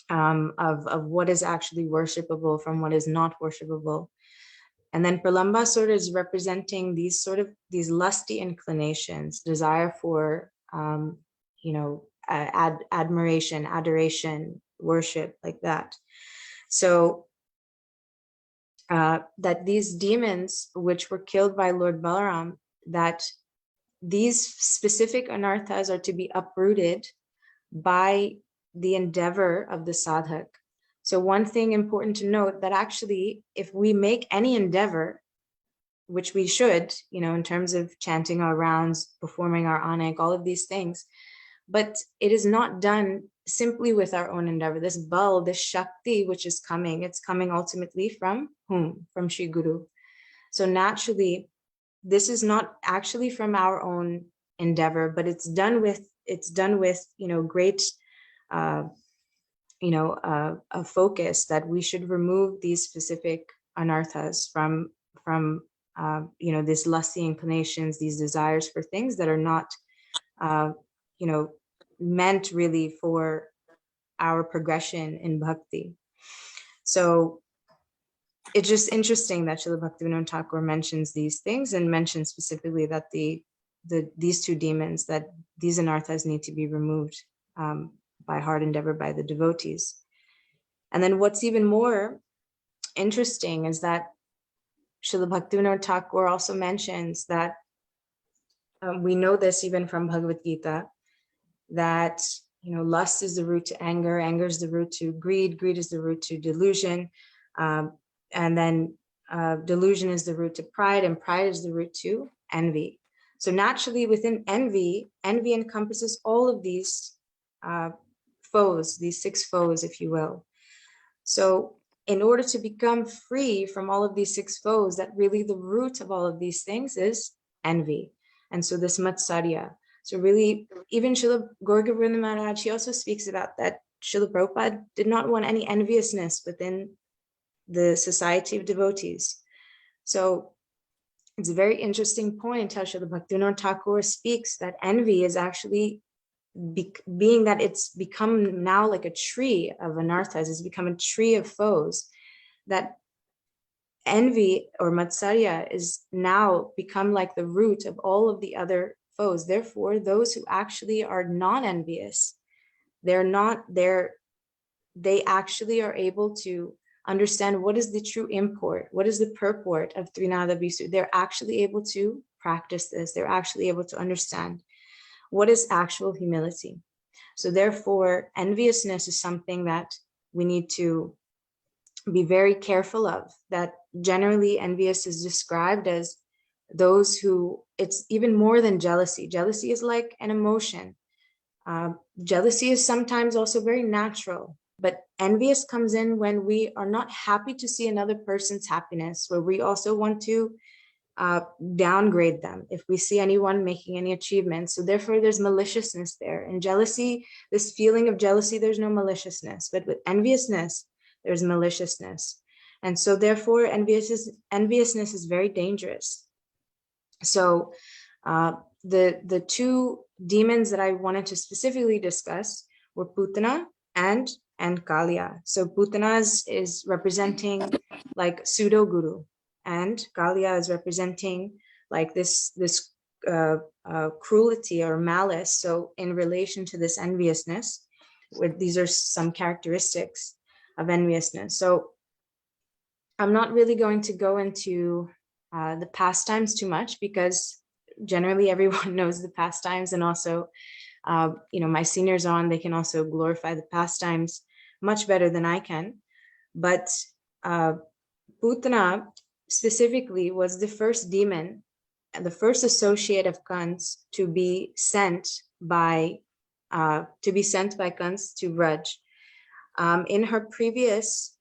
of what is actually worshipable from what is not worshipable. And then Pralambasura is representing these lusty inclinations, desire for admiration, adoration, worship, like that. So that these demons which were killed by Lord Balaram, that these specific anarthas are to be uprooted by the endeavor of the sadhak. So one thing important to note, that actually if we make any endeavor, which we should, in terms of chanting our rounds, performing our anak, all of these things, but it is not done simply with our own endeavor. This bal, this shakti which is coming, it's coming ultimately from whom? From Shri Guru. So naturally, this is not actually from our own endeavor, but it's done with great a focus that we should remove these specific anarthas from these lusty inclinations, these desires for things that are not meant really for our progression in bhakti. So it's just interesting that Srila Bhaktivinoda Thakur mentions these things, and mentions specifically that these two demons, that these anarthas need to be removed by hard endeavor by the devotees. And then what's even more interesting is that Srila Bhaktivinoda Thakur also mentions that we know this even from Bhagavad Gita, that lust is the root to anger, anger is the root to greed, greed is the root to delusion, and then delusion is the root to pride, and pride is the root to envy. So naturally within envy encompasses all of these foes, these 6 foes, if you will. So in order to become free from all of these 6 foes, that really the root of all of these things is envy. And so this matsarya. So really, even Srila Gaura Gopinatha Maharaj, he also speaks about that Srila Prabhupada did not want any enviousness within the society of devotees. So it's a very interesting point how Srila Bhaktivinoda Thakur speaks that envy is actually being that it's become now like a tree of anarthas, it's become a tree of foes, that envy or matsarya is now become like the root of all of the other foes. Therefore, those who actually are non-envious, they actually are able to understand what is the true import, what is the purport of Trinada Visu. They're actually able to practice this. They're actually able to understand what is actual humility. So therefore, enviousness is something that we need to be very careful of, that generally envious is described as those who, it's even more than jealousy. Jealousy is like an emotion. Jealousy is sometimes also very natural, but envious comes in when we are not happy to see another person's happiness, where we also want to downgrade them if we see anyone making any achievements. So therefore there's maliciousness there. In jealousy, this feeling of jealousy, there's no maliciousness, but with enviousness, there's maliciousness. And so therefore enviousness is very dangerous. So the 2 demons that I wanted to specifically discuss were Putana and Kaliya. So Putana is representing like pseudo guru, and Kaliya is representing like this cruelty or malice. So in relation to this enviousness, these are some characteristics of enviousness. So I'm not really going to go into the pastimes too much, because generally everyone knows the pastimes, and also my seniors they can also glorify the pastimes much better than I can. But Putana specifically was the first demon and the first associate of Kans to be sent by Kans to Vraj. In her previous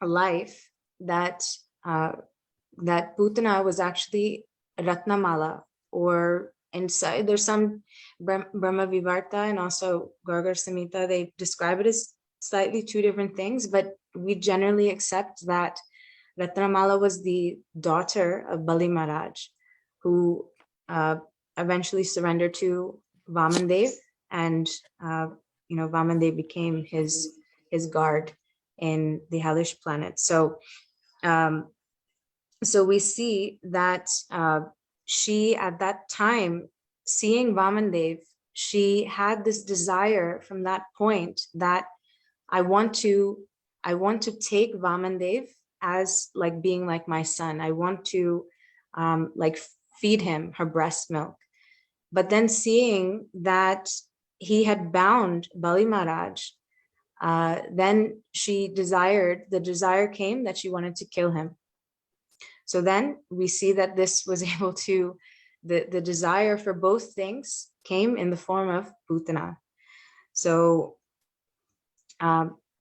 life that that Putana was actually Ratnamala, or inside there's some Brahma Vivarta and also Gargar Samhita, they describe it as slightly two different things, but we generally accept that Ratnamala was the daughter of Bali Maharaj, who eventually surrendered to Vamandev, and Vamandev became his guard in the hellish planet. So we see that she, at that time, seeing Vamandev, she had this desire from that point that I want to take Vamandev as like being like my son. I want to like feed him her breast milk. But then seeing that he had bound Bali Maharaj, then the desire came that she wanted to kill him. So then we see that this was able to, the desire for both things came in the form of Putana. So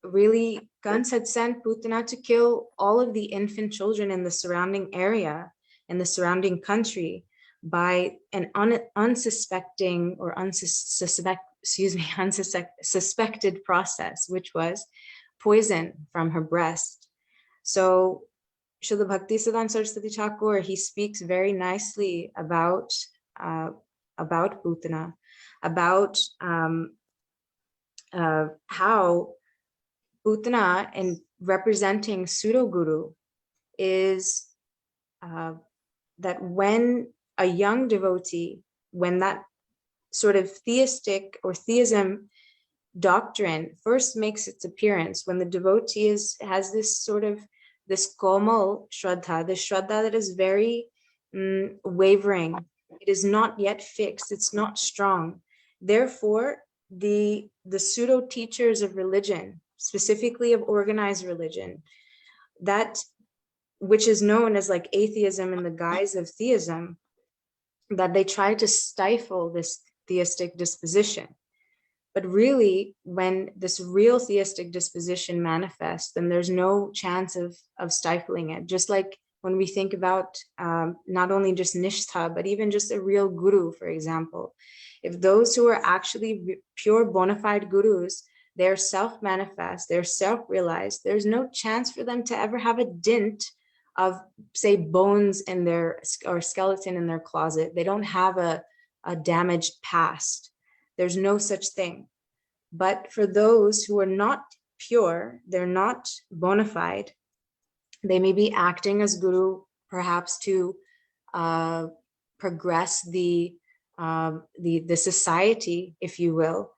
really, Kans had sent Putana to kill all of the infant children in the surrounding area, in the surrounding country, by an unsuspected process, which was poison from her breast. So Srila Bhaktisiddhanta Saraswati Thakur, he speaks very nicely about Putana, about how Putana, in representing pseudo guru, is that when a young devotee, when that sort of theistic or theism doctrine first makes its appearance, when the devotee has this sort of this komal shraddha, this shraddha that is very wavering, it is not yet fixed, it's not strong. Therefore, the pseudo teachers of religion, specifically of organized religion, that which is known as like atheism in the guise of theism, that they try to stifle this theistic disposition. But really, when this real theistic disposition manifests, then there's no chance of stifling it. Just like when we think about not only just nishtha, but even just a real guru, for example. If those who are actually pure bona fide gurus, they're self-manifest, they're self-realized, there's no chance for them to ever have a dint of, say, bones in their, or skeleton in their closet. They don't have a damaged past. There's no such thing. But for those who are not pure, they're not bona fide, they may be acting as guru, perhaps to progress the society, if you will,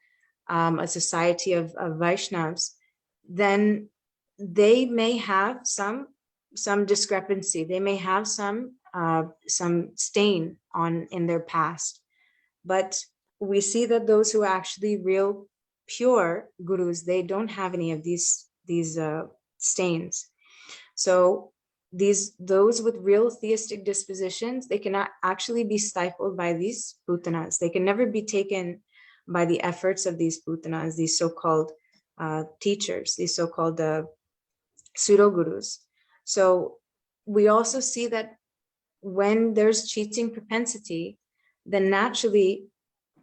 a society of Vaishnavas, then they may have some discrepancy. They may have some stain in their past. But we see that those who are actually real pure gurus, they don't have any of these stains. So those with real theistic dispositions, they cannot actually be stifled by these putanas. They can never be taken by the efforts of these putanas, these so-called teachers, these so-called pseudo-gurus. So we also see that when there's cheating propensity, then naturally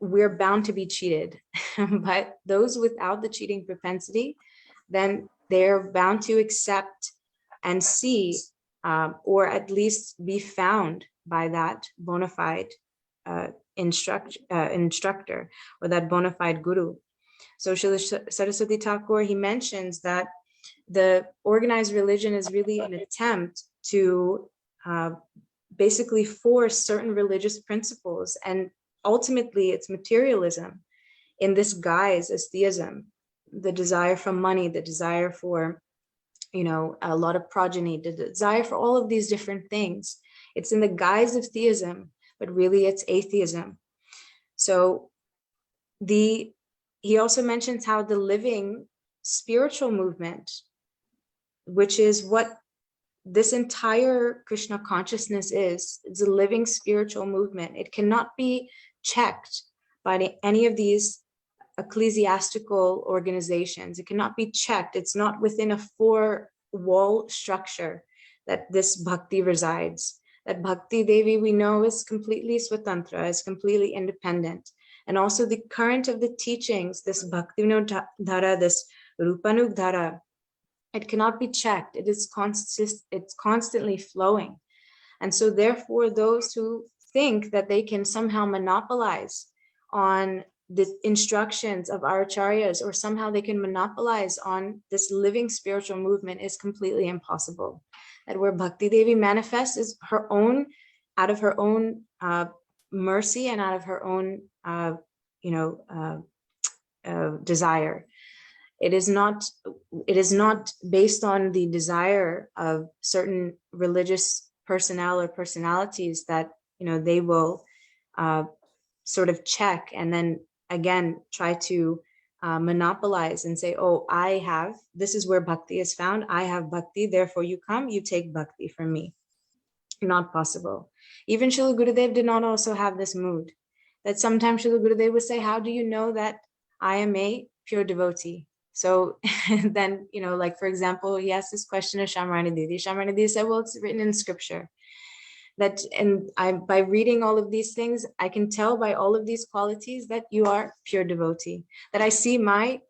we're bound to be cheated. But those without the cheating propensity, then they're bound to accept and see, or at least be found by that bona fide instructor, or that bona fide guru. So Srila Saraswati Thakur, he mentions that the organized religion is really an attempt to basically force certain religious principles, and ultimately it's materialism in this guise as theism, the desire for money, the desire for, a lot of progeny, the desire for all of these different things. It's in the guise of theism, but really it's atheism. So he also mentions how the living spiritual movement, which is what this entire Krishna consciousness is, it's a living spiritual movement. It cannot be checked by any of these ecclesiastical organizations. It cannot be checked. It's not within a wall structure that this bhakti resides. That Bhakti Devi we know is completely swatantra, is completely independent. And also the current of the teachings, this Bhakti Dhara, this Rupanug Dhara, it cannot be checked. It's constantly flowing. And so therefore, those who think that they can somehow monopolize on the instructions of our acharyas, or somehow they can monopolize on this living spiritual movement, is completely impossible. That where Bhakti Devi manifests is her own, out of her own mercy and out of her own, desire. It is not based on the desire of certain religious personnel or personalities that, they will sort of check and then again try to monopolize and say, oh, this is where bhakti is found. I have bhakti, therefore you come, you take bhakti from me. Not possible. Even Srila Gurudev did not also have this mood. That sometimes Srila Gurudev would say, how do you know that I am a pure devotee? So then, like for example, he asked this question of Shamrani Didi. Shamrani Didi said, well, it's written in scripture. By reading all of these things, I can tell by all of these qualities that you are pure devotee, that I see my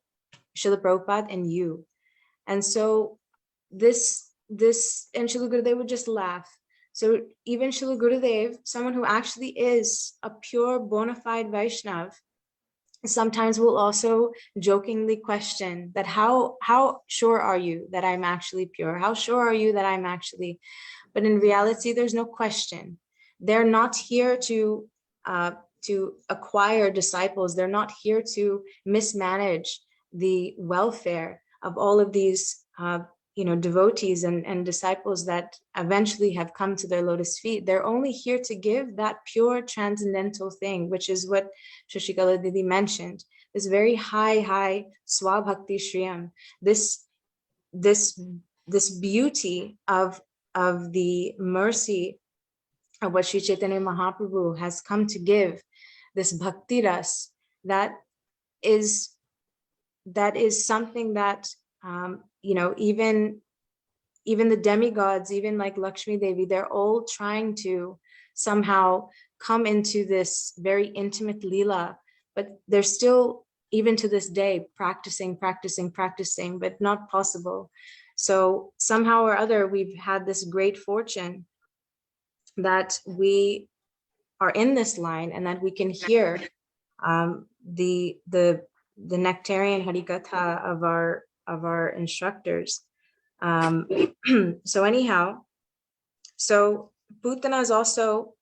Srila Prabhupada in you. And so this, and Srila Gurudev would just laugh. So even Srila Gurudev, someone who actually is a pure bona fide Vaishnav, sometimes will also jokingly question that how sure are you that I'm actually pure? How sure are you that I'm actually... But in reality, there's no question. They're not here to acquire disciples. They're not here to mismanage the welfare of all of these, devotees and disciples that eventually have come to their lotus feet. They're only here to give that pure transcendental thing, which is what Shashikala Didi mentioned. This very high Swabhakti Shriyam. This beauty of the mercy of what Sri Chaitanya Mahaprabhu has come to give, this bhakti ras, that is something that even the demigods, even like Lakshmi Devi, they're all trying to somehow come into this very intimate lila, but they're still, even to this day, practicing, but not possible. So somehow or other, we've had this great fortune that we are in this line and that we can hear the nectarian harikatha of our instructors. So anyhow, so Putana is also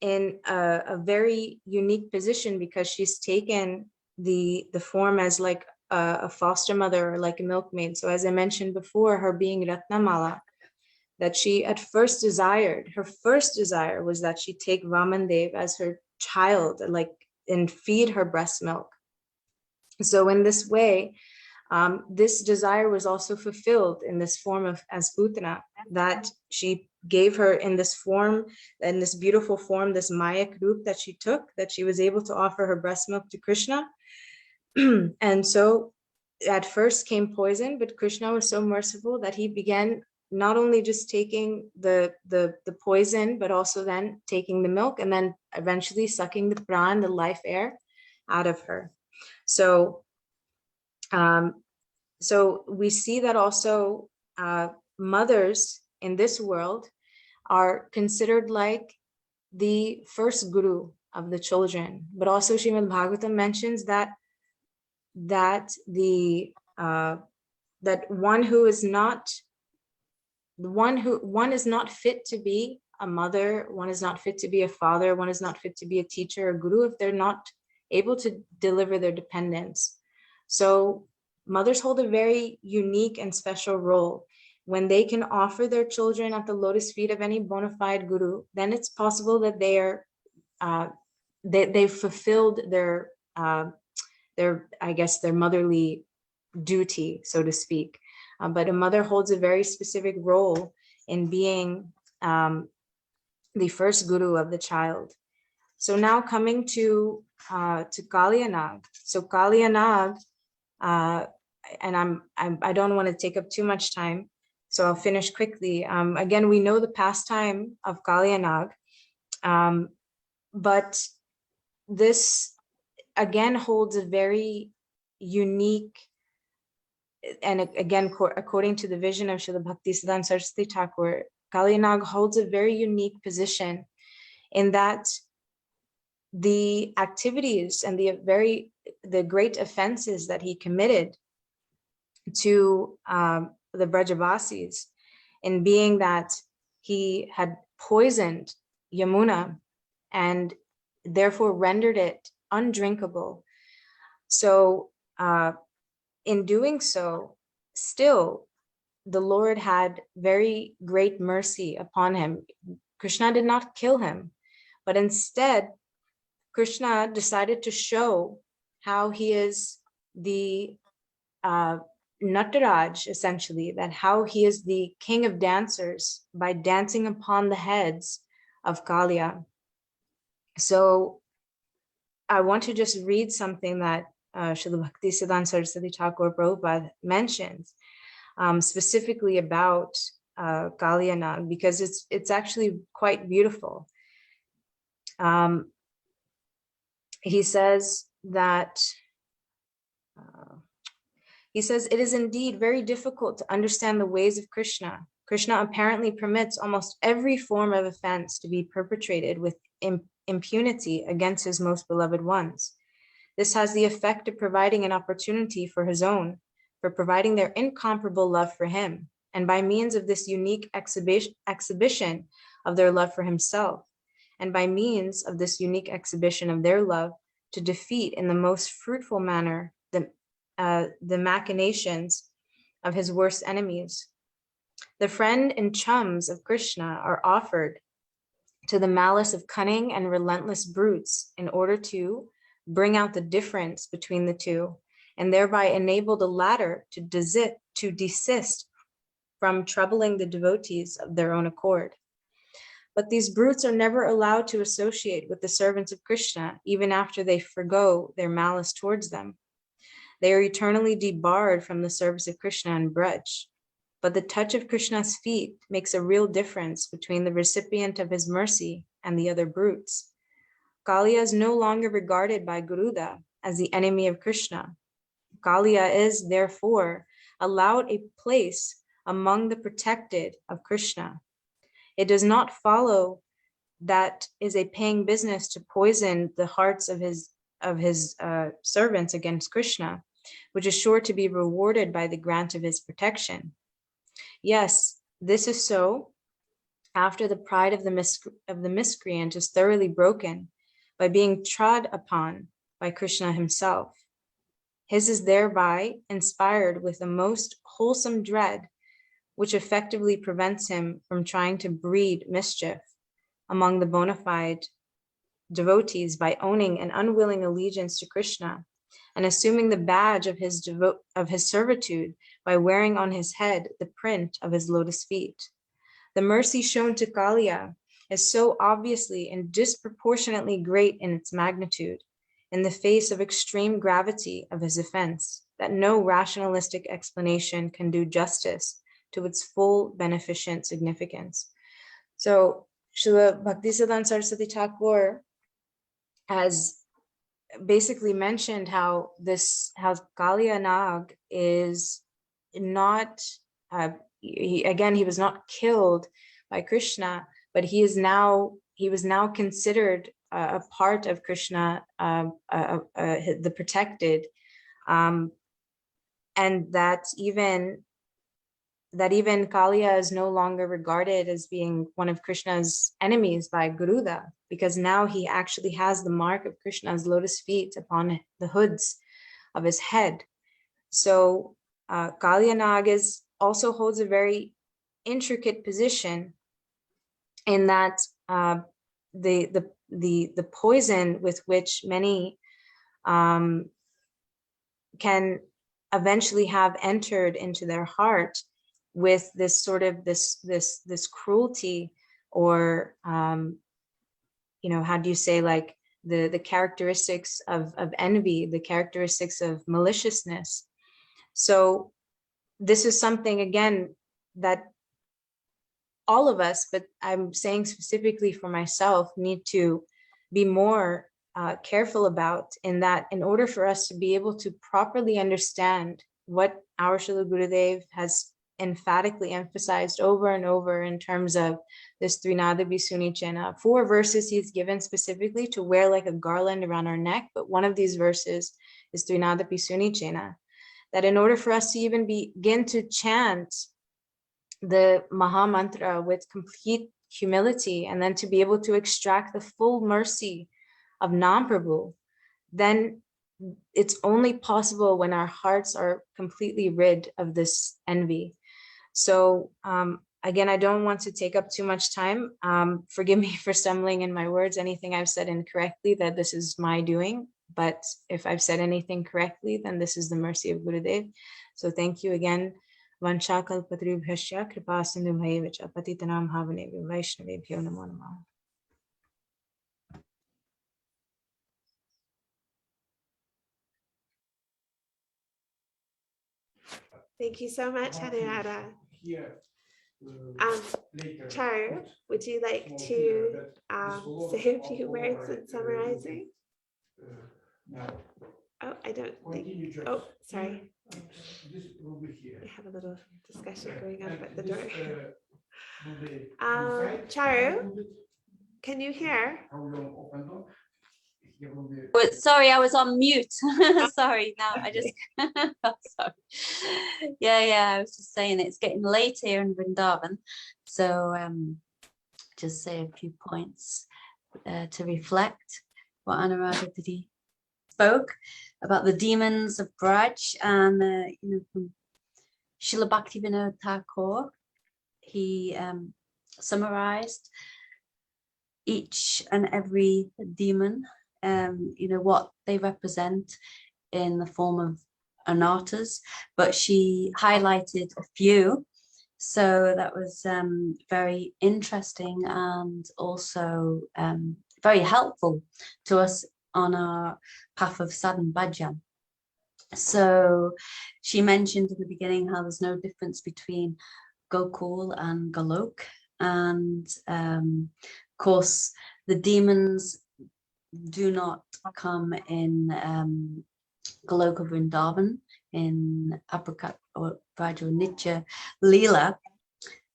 in a very unique position because she's taken the form as like a foster mother or like a milkmaid. So as I mentioned before, her being Ratnamala, that she at first desired, her first desire was that she take Vamandev as her child, like, and feed her breast milk. So in this way, this desire was also fulfilled in this form of as Putana, that she gave her in this form, in this beautiful form, this Mayak Roop that she took, that she was able to offer her breast milk to Krishna. And so at first came poison, but Krishna was so merciful that he began not only just taking the poison, but also then taking the milk and then eventually sucking the pran, the life air, out of her. So so we see that also mothers in this world are considered like the first guru of the children, but also Srimad Bhagavatam mentions that one is not fit to be a mother, one is not fit to be a father, one is not fit to be a teacher or guru if they're not able to deliver their dependents. So mothers hold a very unique and special role. When they can offer their children at the lotus feet of any bona fide guru, then it's possible that they've fulfilled their motherly duty, so to speak. But a mother holds a very specific role in being the first guru of the child. So now coming to Kaliyanag. So Kaliyanag, I don't want to take up too much time, so I'll finish quickly. Again, we know the pastime of Kalyanag, but this again holds a very unique, and again, according to the vision of Srila Bhaktisiddhanta Saraswati Thakur, Kalyanag holds a very unique position in that the activities and the great offenses that he committed to the Brajavasis, in being that he had poisoned Yamuna and therefore rendered it undrinkable. So in doing so, still the Lord had very great mercy upon him. Krishna did not kill him, but instead Krishna decided to show how he is the Nataraj, essentially, that how he is the king of dancers by dancing upon the heads of Kalia. So I want to just read something that Srila Bhaktisiddhanta Saraswati Thakur Prabhupada mentions, specifically about Kalyanag, because it's actually quite beautiful. He says that it is indeed very difficult to understand the ways of Krishna. Krishna apparently permits almost every form of offense to be perpetrated with impunity against his most beloved ones. This has the effect of providing an opportunity for his own, for providing their incomparable love for him, and by means of this unique exhibition of their love for himself, and by means of this unique exhibition of their love, to defeat in the most fruitful manner the machinations of his worst enemies. The friend and chums of Krishna are offered to the malice of cunning and relentless brutes in order to bring out the difference between the two, and thereby enable the latter to desist from troubling the devotees of their own accord. But these brutes are never allowed to associate with the servants of Krishna, even after they forgo their malice towards them. They are eternally debarred from the service of Krishna and Braj. But the touch of Krishna's feet makes a real difference between the recipient of his mercy and the other brutes. Kaliya is no longer regarded by Gurudeva as the enemy of Krishna. Kaliya is, therefore, allowed a place among the protected of Krishna. It does not follow that is a paying business to poison the hearts of his servants against Krishna, which is sure to be rewarded by the grant of his protection. Yes, this is so after the pride of the miscreant is thoroughly broken by being trod upon by Krishna himself. His is thereby inspired with the most wholesome dread, which effectively prevents him from trying to breed mischief among the bona fide devotees by owning an unwilling allegiance to Krishna and assuming the badge of his servitude by wearing on his head the print of his lotus feet. The mercy shown to Kaliya is so obviously and disproportionately great in its magnitude, in the face of extreme gravity of his offense, that no rationalistic explanation can do justice to its full beneficent significance. So Srila Bhaktisiddhanta Saraswati Thakur has basically mentioned how Kalyanag is not, he was not killed by Krishna, but he was now considered a part of Krishna, the protected, and that even Kaliya is no longer regarded as being one of Krishna's enemies by Gurudeva, because now he actually has the mark of Krishna's lotus feet upon the hoods of his head. So Kalyanag also holds a very intricate position in that the poison with which many can eventually have entered into their heart with this sort of this cruelty, or how do you say, like the characteristics of envy, the characteristics of maliciousness. So this is something, again, that all of us, but I'm saying specifically for myself, need to be more careful about, in that in order for us to be able to properly understand what our Srila Gurudev has emphatically emphasized over and over in terms of this Trinada Bisuni Chena. 4 verses he's given specifically to wear like a garland around our neck, but one of these verses is Trinada Bisuni Chena. That in order for us to even begin to chant the Maha Mantra with complete humility, and then to be able to extract the full mercy of Nam Prabhu, then it's only possible when our hearts are completely rid of this envy. So again, I don't want to take up too much time. Forgive me for stumbling in my words, anything I've said incorrectly, that this is my doing. But if I've said anything correctly, then this is the mercy of Gurudev. So thank you again. Vansha kalpatarubhyasya kripa sindhu bhaivacha patitanam bhavanebhyo Vaishnavebhyo namo namah. Thank you so much, Anuradha. Charu, would you like to say a few words in summarizing? Oh, I don't think. Oh, sorry. We have a little discussion going on at the door. Charu, can you hear? Sorry, I was on mute. Sorry, now I just sorry. Yeah, I was just saying it's getting late here in Vrindavan, so just say a few points to reflect what Anuradha Didi spoke about the demons of Braj, and from Srila Bhaktivinoda Thakur, he summarized each and every demon, what they represent in the form of anartas, but she highlighted a few. So that was very interesting, and also very helpful to us on our path of sadhan bhajan. So she mentioned in the beginning how there's no difference between Gokul and Golok, and of course the demons do not come in Goloka Vrindavan, in Aprakat or Braj or Nitya Leela.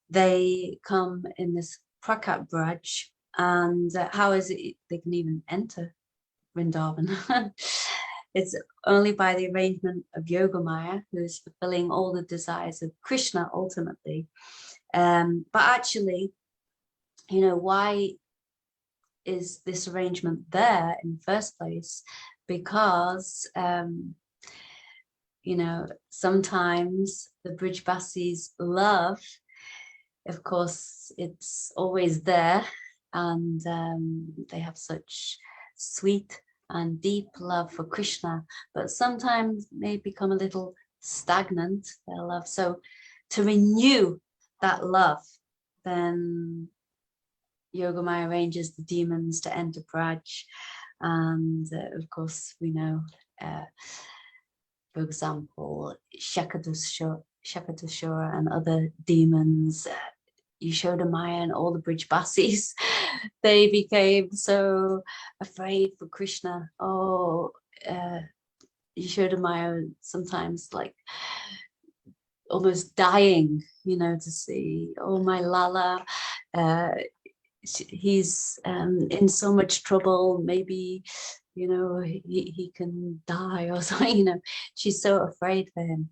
They come in this Prakat Braj, and how is it they can even enter Vrindavan? It's only by the arrangement of Yogamaya, who is fulfilling all the desires of Krishna ultimately. But actually, why is this arrangement there in the first place? Because sometimes the Brijbasis love, of course, it's always there, and they have such sweet and deep love for Krishna, but sometimes may become a little stagnant, their love. So to renew that love, then Yogamaya arranges the demons to enter Braj. And of course, we know, for example, Shakadashura and other demons, Yashodamaya and all the Brijbasis, they became so afraid for Krishna. Yashodamaya sometimes like almost dying, to see, oh, my Lala, he's in so much trouble, maybe he can die or something. She's so afraid for him.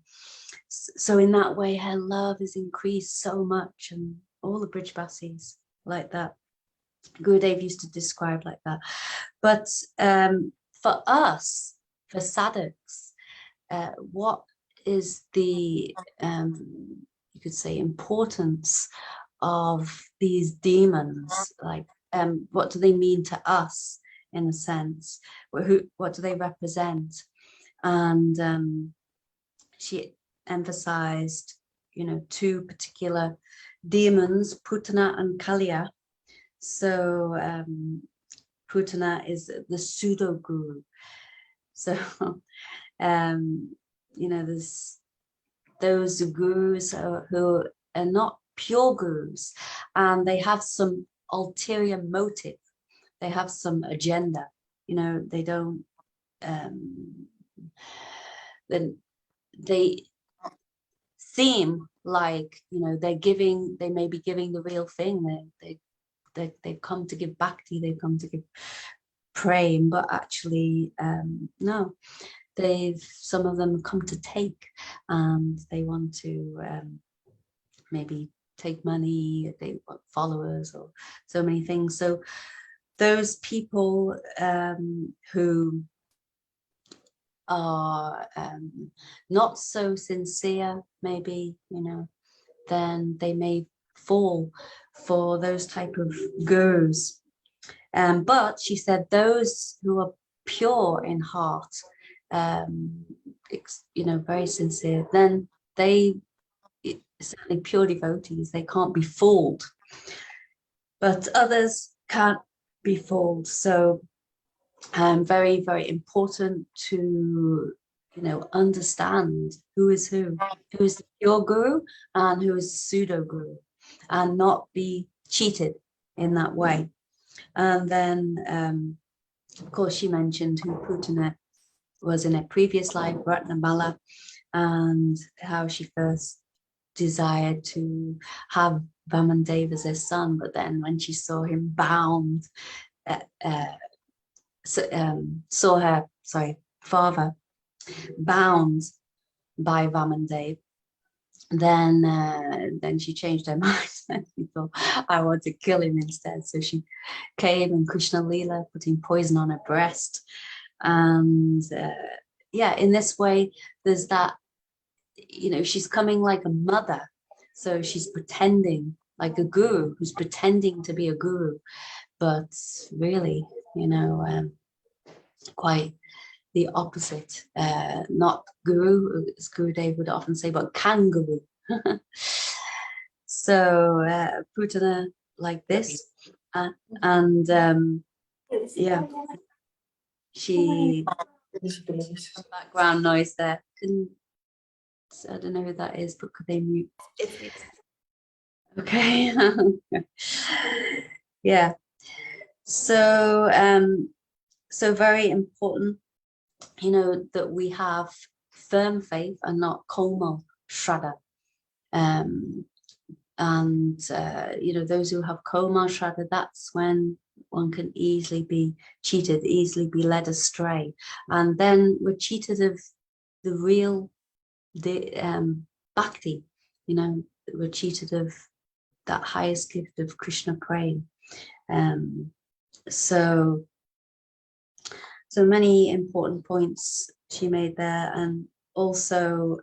So in that way her love is increased so much, and all the Brijbasis like that. Gurudev used to describe like that. But for us, for sadhaks, what is the you could say importance of these demons? Like what do they mean to us, in a sense? What do they represent? And she emphasized two particular demons, Putana and Kaliya. So Putana is the pseudo guru. So there's those gurus who are not pure gurus, and they have some ulterior motive. They have some agenda. You know, they don't. Then they seem like, you know, they may be giving the real thing. They've come to give bhakti, they've come to give praying, but actually no, some of them come to take, and they want to maybe take money, they want followers, or so many things. So those people who are not so sincere, maybe, you know, then they may fall for those type of gurus. But she said those who are pure in heart, you know, very sincere, then they, certainly pure devotees, they can't be fooled. But others can't be fooled. So very, very important to, you know, understand who is the pure guru and who is the pseudo guru, and not be cheated in that way. And then, of course, she mentioned who Putana was in a previous life, Ratnamala, and how she first desired to have Vamandev as her son, but then when she saw him bound, saw her father bound by Vamandev, then she changed her mind and she thought, I want to kill him instead. So she came in Krishna Lila, putting poison on her breast. And yeah, in this way, there's that, you know, she's coming like a mother. So she's pretending like a guru who's pretending to be a guru, but really, you know, quite the opposite. Not guru, as Gurudeva would often say, but kangaroo. So Putana like this, and yeah, she background noise there. I don't know who that is, but could they mute? Okay. Yeah. So so very important, you know, that we have firm faith and not komal shraddha. And you know, those who have komal shraddha, that's when one can easily be cheated, easily be led astray, and then we're cheated of the real bhakti. You know, we're cheated of that highest gift of Krishna praying. So many important points she made there. And also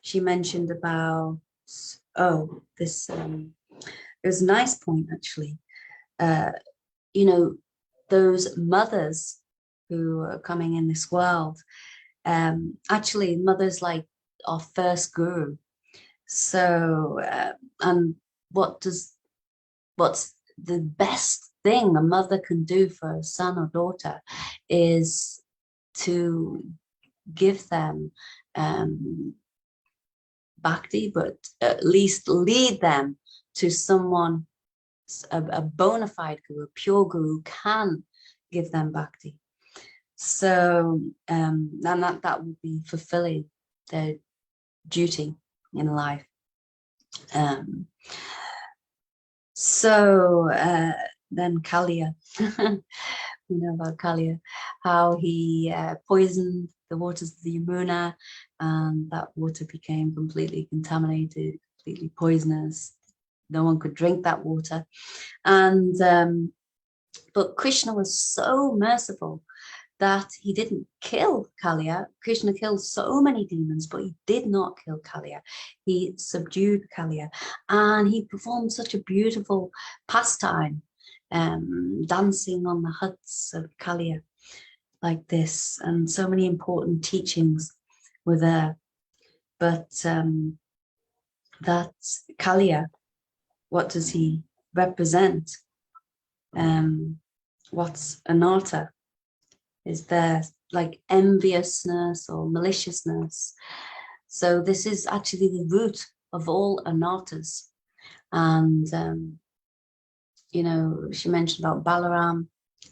she mentioned about, this it was a nice point actually, you know, those mothers who are coming in this world, actually mothers like our first guru. So and what's the best thing a mother can do for a son or daughter is to give them bhakti, but at least lead them to someone, a bona fide guru, a pure guru can give them bhakti. So and that would be fulfilling their duty in life. So then Kaliya, we know about Kaliya, how he poisoned the waters of the Yamuna, and that water became completely contaminated, completely poisonous. No one could drink that water. And but Krishna was so merciful that he didn't kill Kaliya. Krishna killed so many demons, but he did not kill Kaliya. He subdued Kaliya, and he performed such a beautiful pastime, dancing on the huts of Kaliya like this, and so many important teachings were there. But that Kaliya, what does he represent? What's anartha? Is there like enviousness or maliciousness? So this is actually the root of all anartas. And, you know, she mentioned about Balaram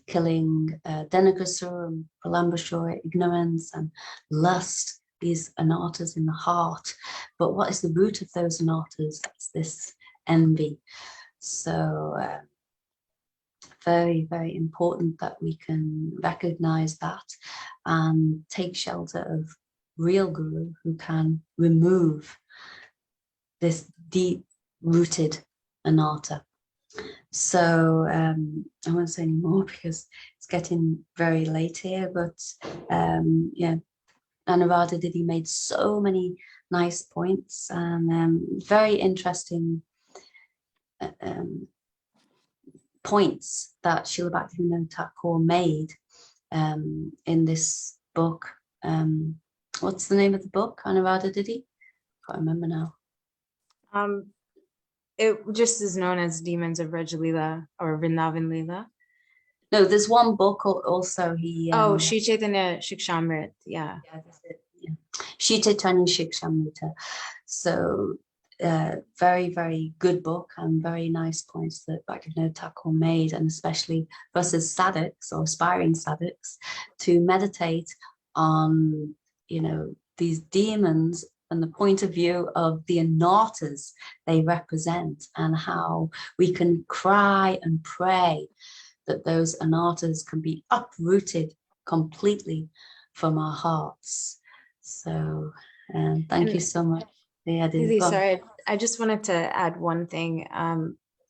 killing Denakasura, Palambasura, ignorance and lust, these anartas in the heart. But what is the root of those anartas? It's this envy. So very, very important that we can recognize that and take shelter of real guru who can remove this deep-rooted anarta. So I won't say any more because it's getting very late here, but yeah, Anuradha Didi made so many nice points and very interesting points that Srila Bhaktivinoda Thakur made in this book. What's the name of the book, Anuradha Didi? Can't remember now. It just is known as Demons of Rajalila or Vrindavan Leela. No, there's one book also he. Oh, Shri Chaitanya Shikshamrit. Yeah. Yeah, that's it. Yeah. Shri Chaitanya Shikshamrita. So very, very good book and very nice points that Bhaktivinoda Thakur made, and especially for us as sadhaks or aspiring sadhaks to meditate on, you know, these demons and the point of view of the anartas they represent, and how we can cry and pray that those anartas can be uprooted completely from our hearts. So thank you so much. Yeah, Didi, sorry, I just wanted to add one thing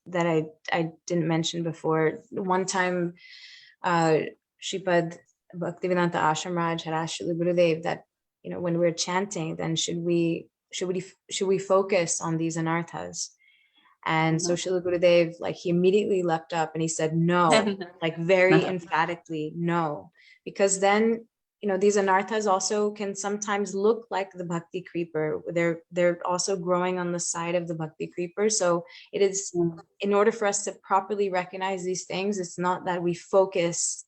that I didn't mention before. One time, Shripad Bhaktivedanta Ashram Raj had asked Srila Gurudev that, you know, when we're chanting, then should we focus on these anarthas? And so Srila Gurudev, like, he immediately leapt up and he said no, like very emphatically no, because then, you know, these anarthas also can sometimes look like the bhakti creeper. They're also growing on the side of the bhakti creeper. So it is, in order for us to properly recognize these things, it's not that we focus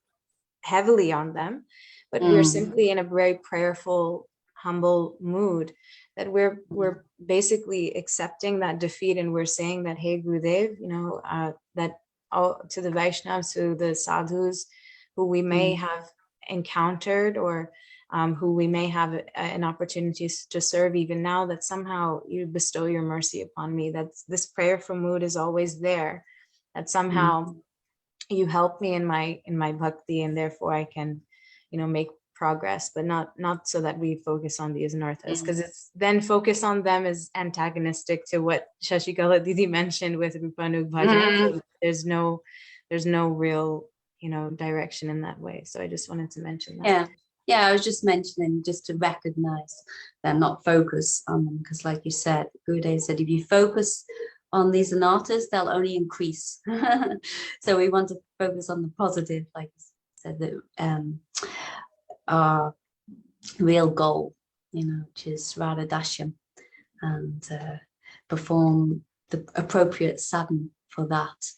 heavily on them, but we're simply in a very prayerful, humble mood, that we're basically accepting that defeat, and we're saying that, hey Gurudev, you know, that all to the Vaishnavas, to the sadhus who we may have encountered, or who we may have an opportunity to serve even now, that somehow you bestow your mercy upon me, that this prayerful mood is always there, that somehow you help me in my bhakti, and therefore I can, you know, make progress, but not so that we focus on these anarthas, because it's then focus on them is antagonistic to what Shashikala Didi mentioned with Rupanug Bhajan. There's no real, you know, direction in that way. So I just wanted to mention that. Yeah, I was just mentioning just to recognize them, not focus on them, because like you said, Gurudev said, if you focus on these anarthas, they'll only increase. So we want to focus on the positive, like you said, that our real goal, you know, which is Radha Dashyam, and perform the appropriate sadhana for that.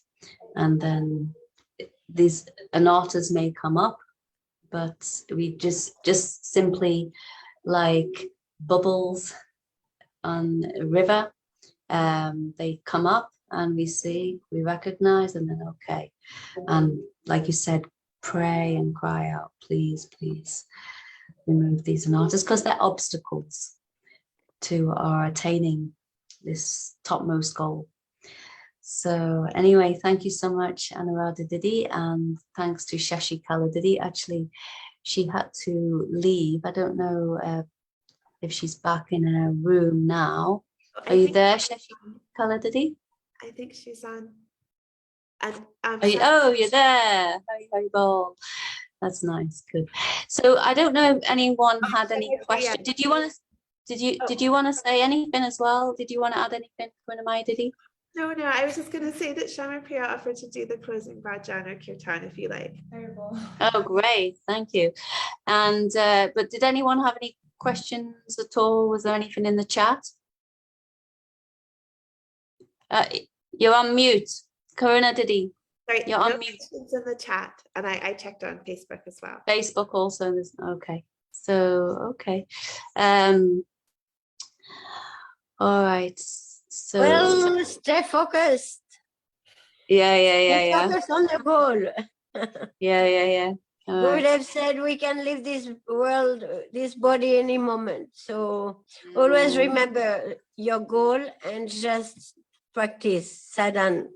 And then these anarthas may come up, but we just simply, like bubbles on a river, they come up and we see, we recognize, and then okay. And like you said, pray and cry out, please, please remove these anarthas, because they're obstacles to our attaining this topmost goal. So anyway, thank you so much, Anuradha Didi, and thanks to Shashikala Didi. Actually, she had to leave. I don't know if she's back in her room now. Are you there, Shashikala Didi? I think she's on. And you're there. Very bold. That's nice. Good. So I don't know if anyone had any questions. Did you want to say anything as well? Did you want to add anything, Purnamai Didi? No, I was just going to say that Shama Priya offered to do the closing bhajan or kirtan if you like. Oh, great. Thank you. And but did anyone have any questions at all? Was there anything in the chat? You're on mute. Karuna Didi. Sorry, you're on mute. It's in the chat, and I checked on Facebook as well. Facebook also. Okay. So, okay. All right. So Well, stay focused. Stay yeah. focused on the goal. Yeah. All right. Gurudev said we can leave this world, this body any moment. So always remember your goal and just practice sadhan.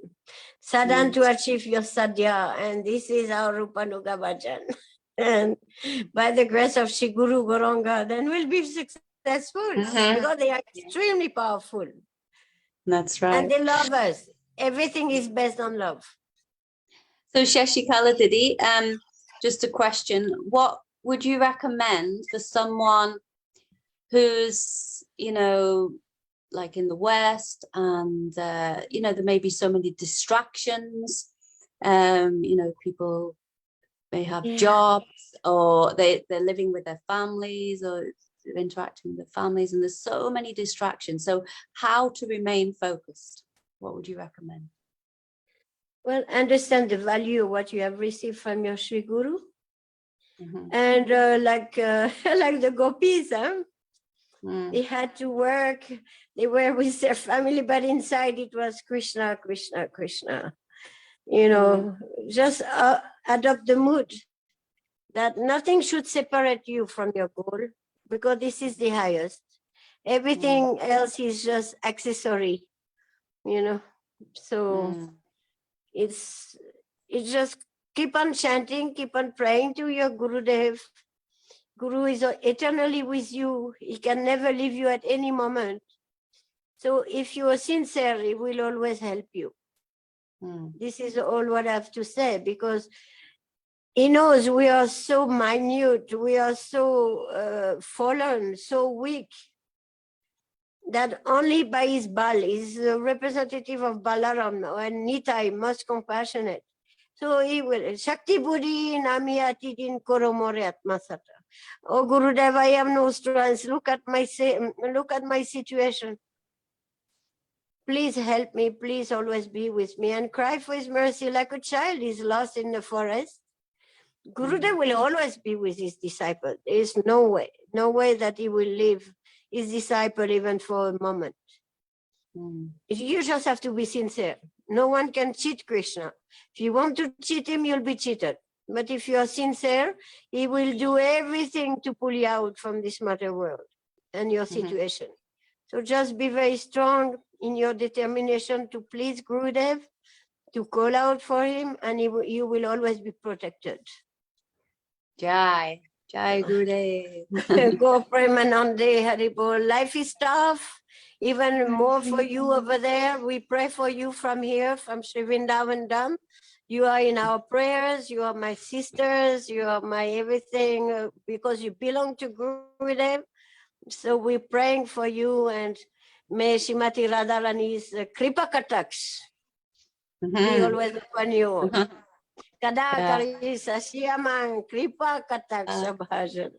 Sadhan to achieve your sadhya. And this is our Rupanuga Bhajan. And by the grace of Shri Guru Goranga, then we'll be successful because they are extremely powerful. That's right. And they love us. Everything is based on love. So Shashikala Didi, just a question, what would you recommend for someone who's, you know, like in the West and, you know, there may be so many distractions, you know, people may have jobs or they're living with their families or interacting with their families and there's so many distractions. So how to remain focused? What would you recommend? Well, understand the value of what you have received from your Sri Guru. And like the gopis, they had to work, they were with their family, but inside it was Krishna, Krishna, Krishna. You know, just adopt the mood that nothing should separate you from your goal because this is the highest. Everything else is just accessory, you know. So it's just keep on chanting, keep on praying to your Gurudev. Guru is eternally with you. He can never leave you at any moment. So if you are sincere, he will always help you. This is all what I have to say because he knows we are so minute, we are so fallen, so weak, that only by his Bal, is a representative of Balaram and Nitai, most compassionate. So he will, Shakti Buddhi Namiyati Din Koromore Atmasata. Oh Gurudev, I have no strength. Look at my situation. Please help me, please always be with me and cry for his mercy like a child is lost in the forest. Gurudev will always be with his disciple. There is no way that he will leave his disciple even for a moment. You just have to be sincere. No one can cheat Krishna. If you want to cheat him, you'll be cheated. But if you are sincere, he will do everything to pull you out from this matter world and your situation. So just be very strong in your determination to please Gurudev, to call out for him, and you will always be protected. Jai Gurudev. Go Premanande Haribol. Life is tough, even more for you over there. We pray for you from here, from Sri Vrindavan Dham. You are in our prayers, you are my sisters, you are my everything, because you belong to Gurudev. So we're praying for you, and may Shrimati Radharani's Kripa Kataks be always upon you. Kadakari Sasyaman Kripa Kataks Bhajan.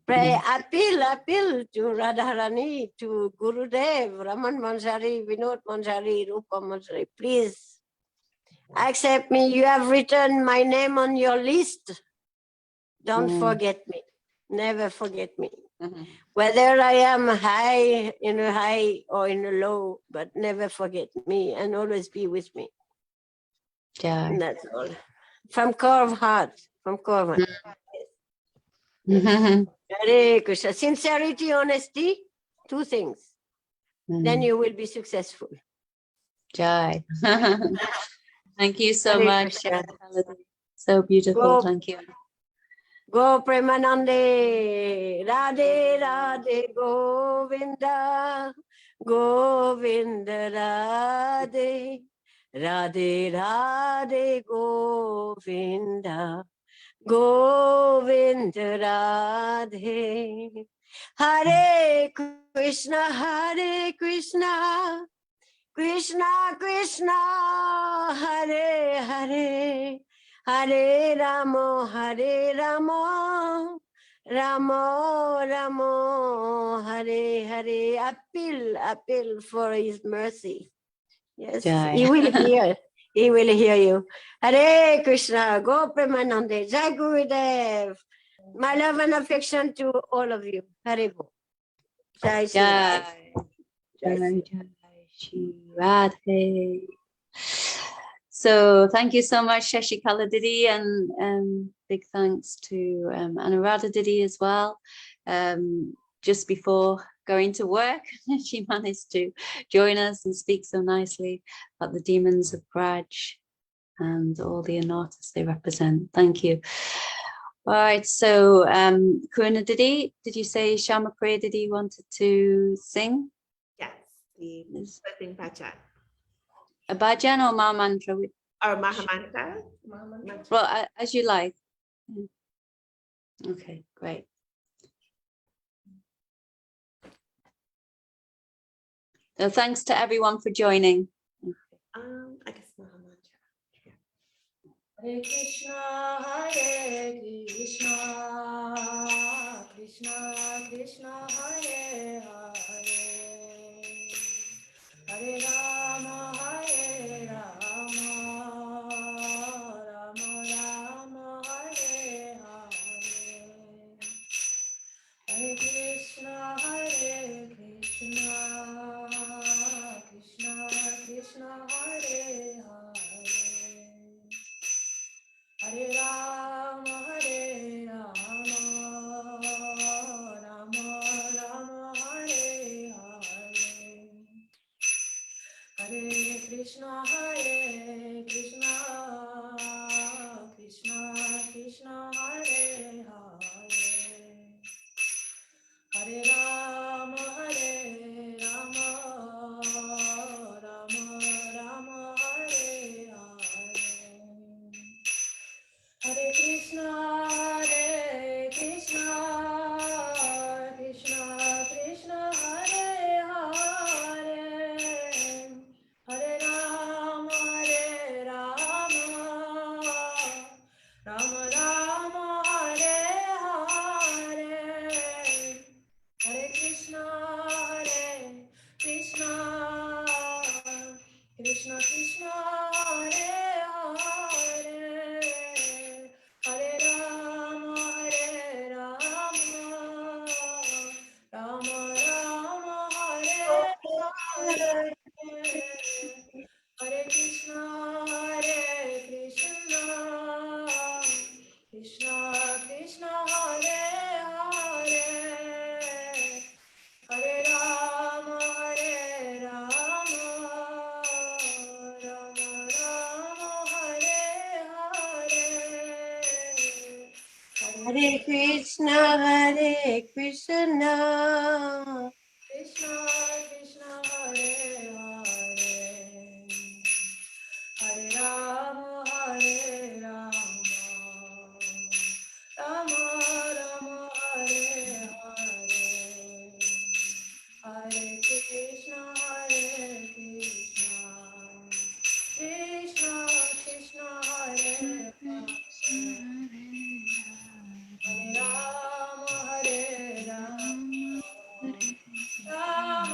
Pray, appeal to Radharani, to Gurudev, Raman Manjari, Vinod Manjari, Rupa Manjari. Please accept me. You have written my name on your list. Don't forget me. Never forget me. Whether I am in a high or in a low, but never forget me and always be with me. And that's all. From core of heart, from core of heart. Hare Krishna. Sincerity, honesty, two things. Then you will be successful. Jai. Thank you so Hare much. Krishna. So beautiful. Go. Thank you. Go Premanande, Radhe Radhe Govinda, Govinda Radhe, Radhe Radhe Govinda, Govinda Radhe. Hare Krishna, Krishna Krishna, Hare Hare. Hare Ramo, Ramo Ramo, Hare Hare. Appeal for his mercy. Yes, Jai. he will hear. He will hear you. Hare Krishna, Go Premanande, Jai Gurudev. My love and affection to all of you. Hare Bo. Jai Shri Jai. Jai Shri. Jai Shri Radhe. So thank you so much, Shashikala Didi, and big thanks to Anuradha Didi as well. Just before going to work, she managed to join us and speak so nicely about the demons of Praj and all the Anartas they represent. Thank you. All right, so Karuna Didi, did you say Shama Priya Didi wanted to sing? Yes, the blessing Prachar. A bhajan or ma mantra? Or Mahamantra. Well, as you like. Okay, great. So thanks to everyone for joining. I guess Mahamantra. Hare Krishna, Krishna Krishna, Hare Hare, Hare Rama, Rama Rama, Hare Hare, Hare Krishna, Krishna Krishna, Hare Hare, Hare Rama, Rama Rama, Hare Hare, Hare Krishna, Krishna Krishna, Hare Hare, Hare Rama, Rama Rama, Hare Hare, Hare Krishna, Krishna Krishna, Hare Hare, Hare Rama, Rama Rama, Hare Hare, Hare Krishna, Krishna Krishna, Hare Hare, Hare Rama, Rama Rama, Hare Hare, Hare Krishna, Krishna Krishna, Hare Hare, Hare Rama, Rama Rama, Hare Hare, Hare Krishna, Hare Krishna, Krishna Krishna, Hare Hare, Hare Rama, Rama Rama, Hare Hare, Hare Krishna, Krishna Krishna, Hare Hare, Hare Rama, Rama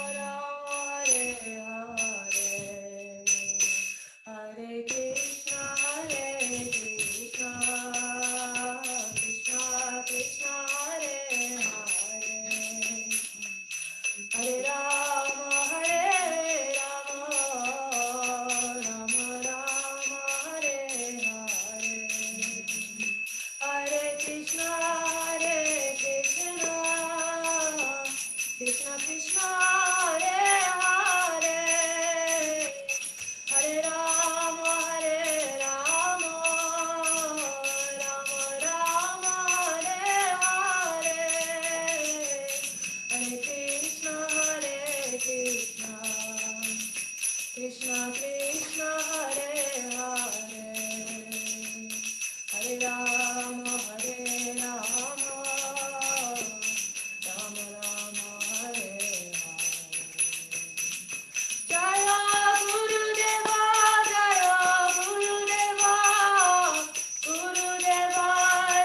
Rama, Hare Hare, Hare Krishna, Krishna Krishna, Hare Hare, Hare Rama, Rama Rama, Hare Hare, Hare Krishna, Krishna Krishna, Hare Hare, Hare Rama, Rama Rama, Hare Hare, Hare Krishna, Krishna Krishna, Hare Hare, Hare Rama, Rama Rama, Hare Hare. Jaya Gurudeva, Gurudeva,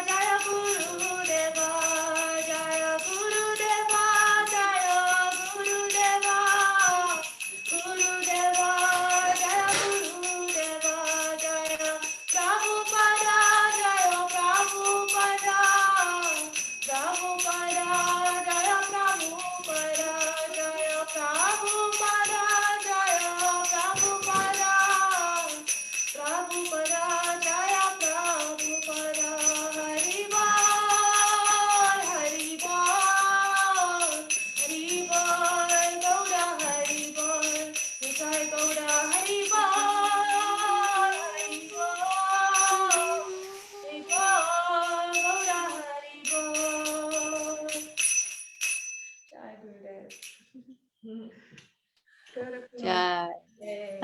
Jaya Gurudeva, Jaya Gurudeva, Jaya Gurudeva, Gurudeva, Jaya Gurudeva, Jaya Prabhupada, Jaya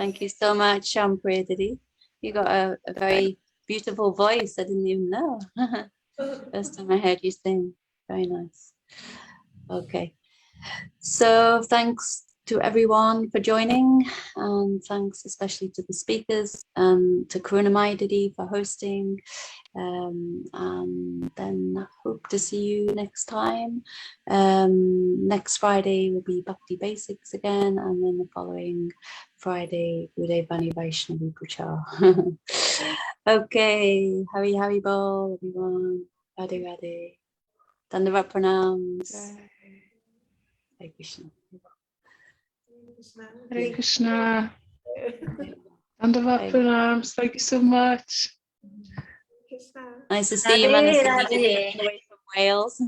Thank you so much, Shampri Didi. You got a very beautiful voice. I didn't even know. First time I heard you sing. Very nice. Okay. So thanks to everyone for joining, and thanks especially to the speakers and to Karunamai Didi for hosting. And then I hope to see you next time. Next Friday will be Bhakti Basics again, and then the following Friday, Gurudeva Bani Vaishnavi Prachar. Okay, Hari Hari Bol, everyone. Radhe Radhe. Dandavat Pranams. Hare Krishna. Hare Krishna. Dandavat Pranams. Thank you so much. Nice to see you, Manasi, Radhe. away from Wales.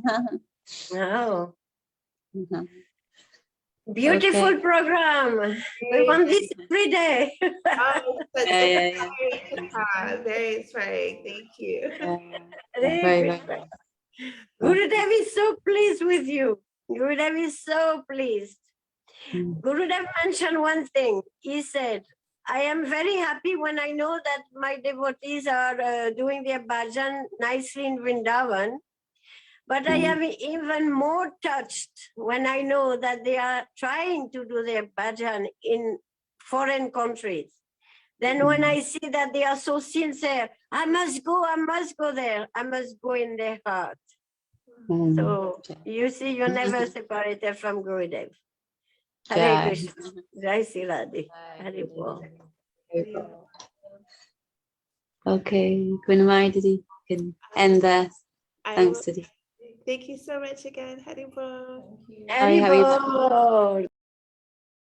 Wow. Beautiful Okay. program. We want this every day. Oh, such Yeah. very inspiring. Thank you. Hare Very Krishna. nice. Gurudev is so pleased with you. Gurudev is so pleased. Mm. Gurudev mentioned one thing. He said, I am very happy when I know that my devotees are doing their bhajan nicely in Vrindavan. But I am even more touched when I know that they are trying to do their bhajan in foreign countries. Then when I see that they are so sincere, I must go there. I must go in their heart. So you see, you're never separated from Gurudev. Hare Krishna. Jai Srila. Hare Bol. Okay, Kunamai Didi can end there. Thanks, Didi. Thank you so much again. Hari Bol. Hare Hari Bol. Bol.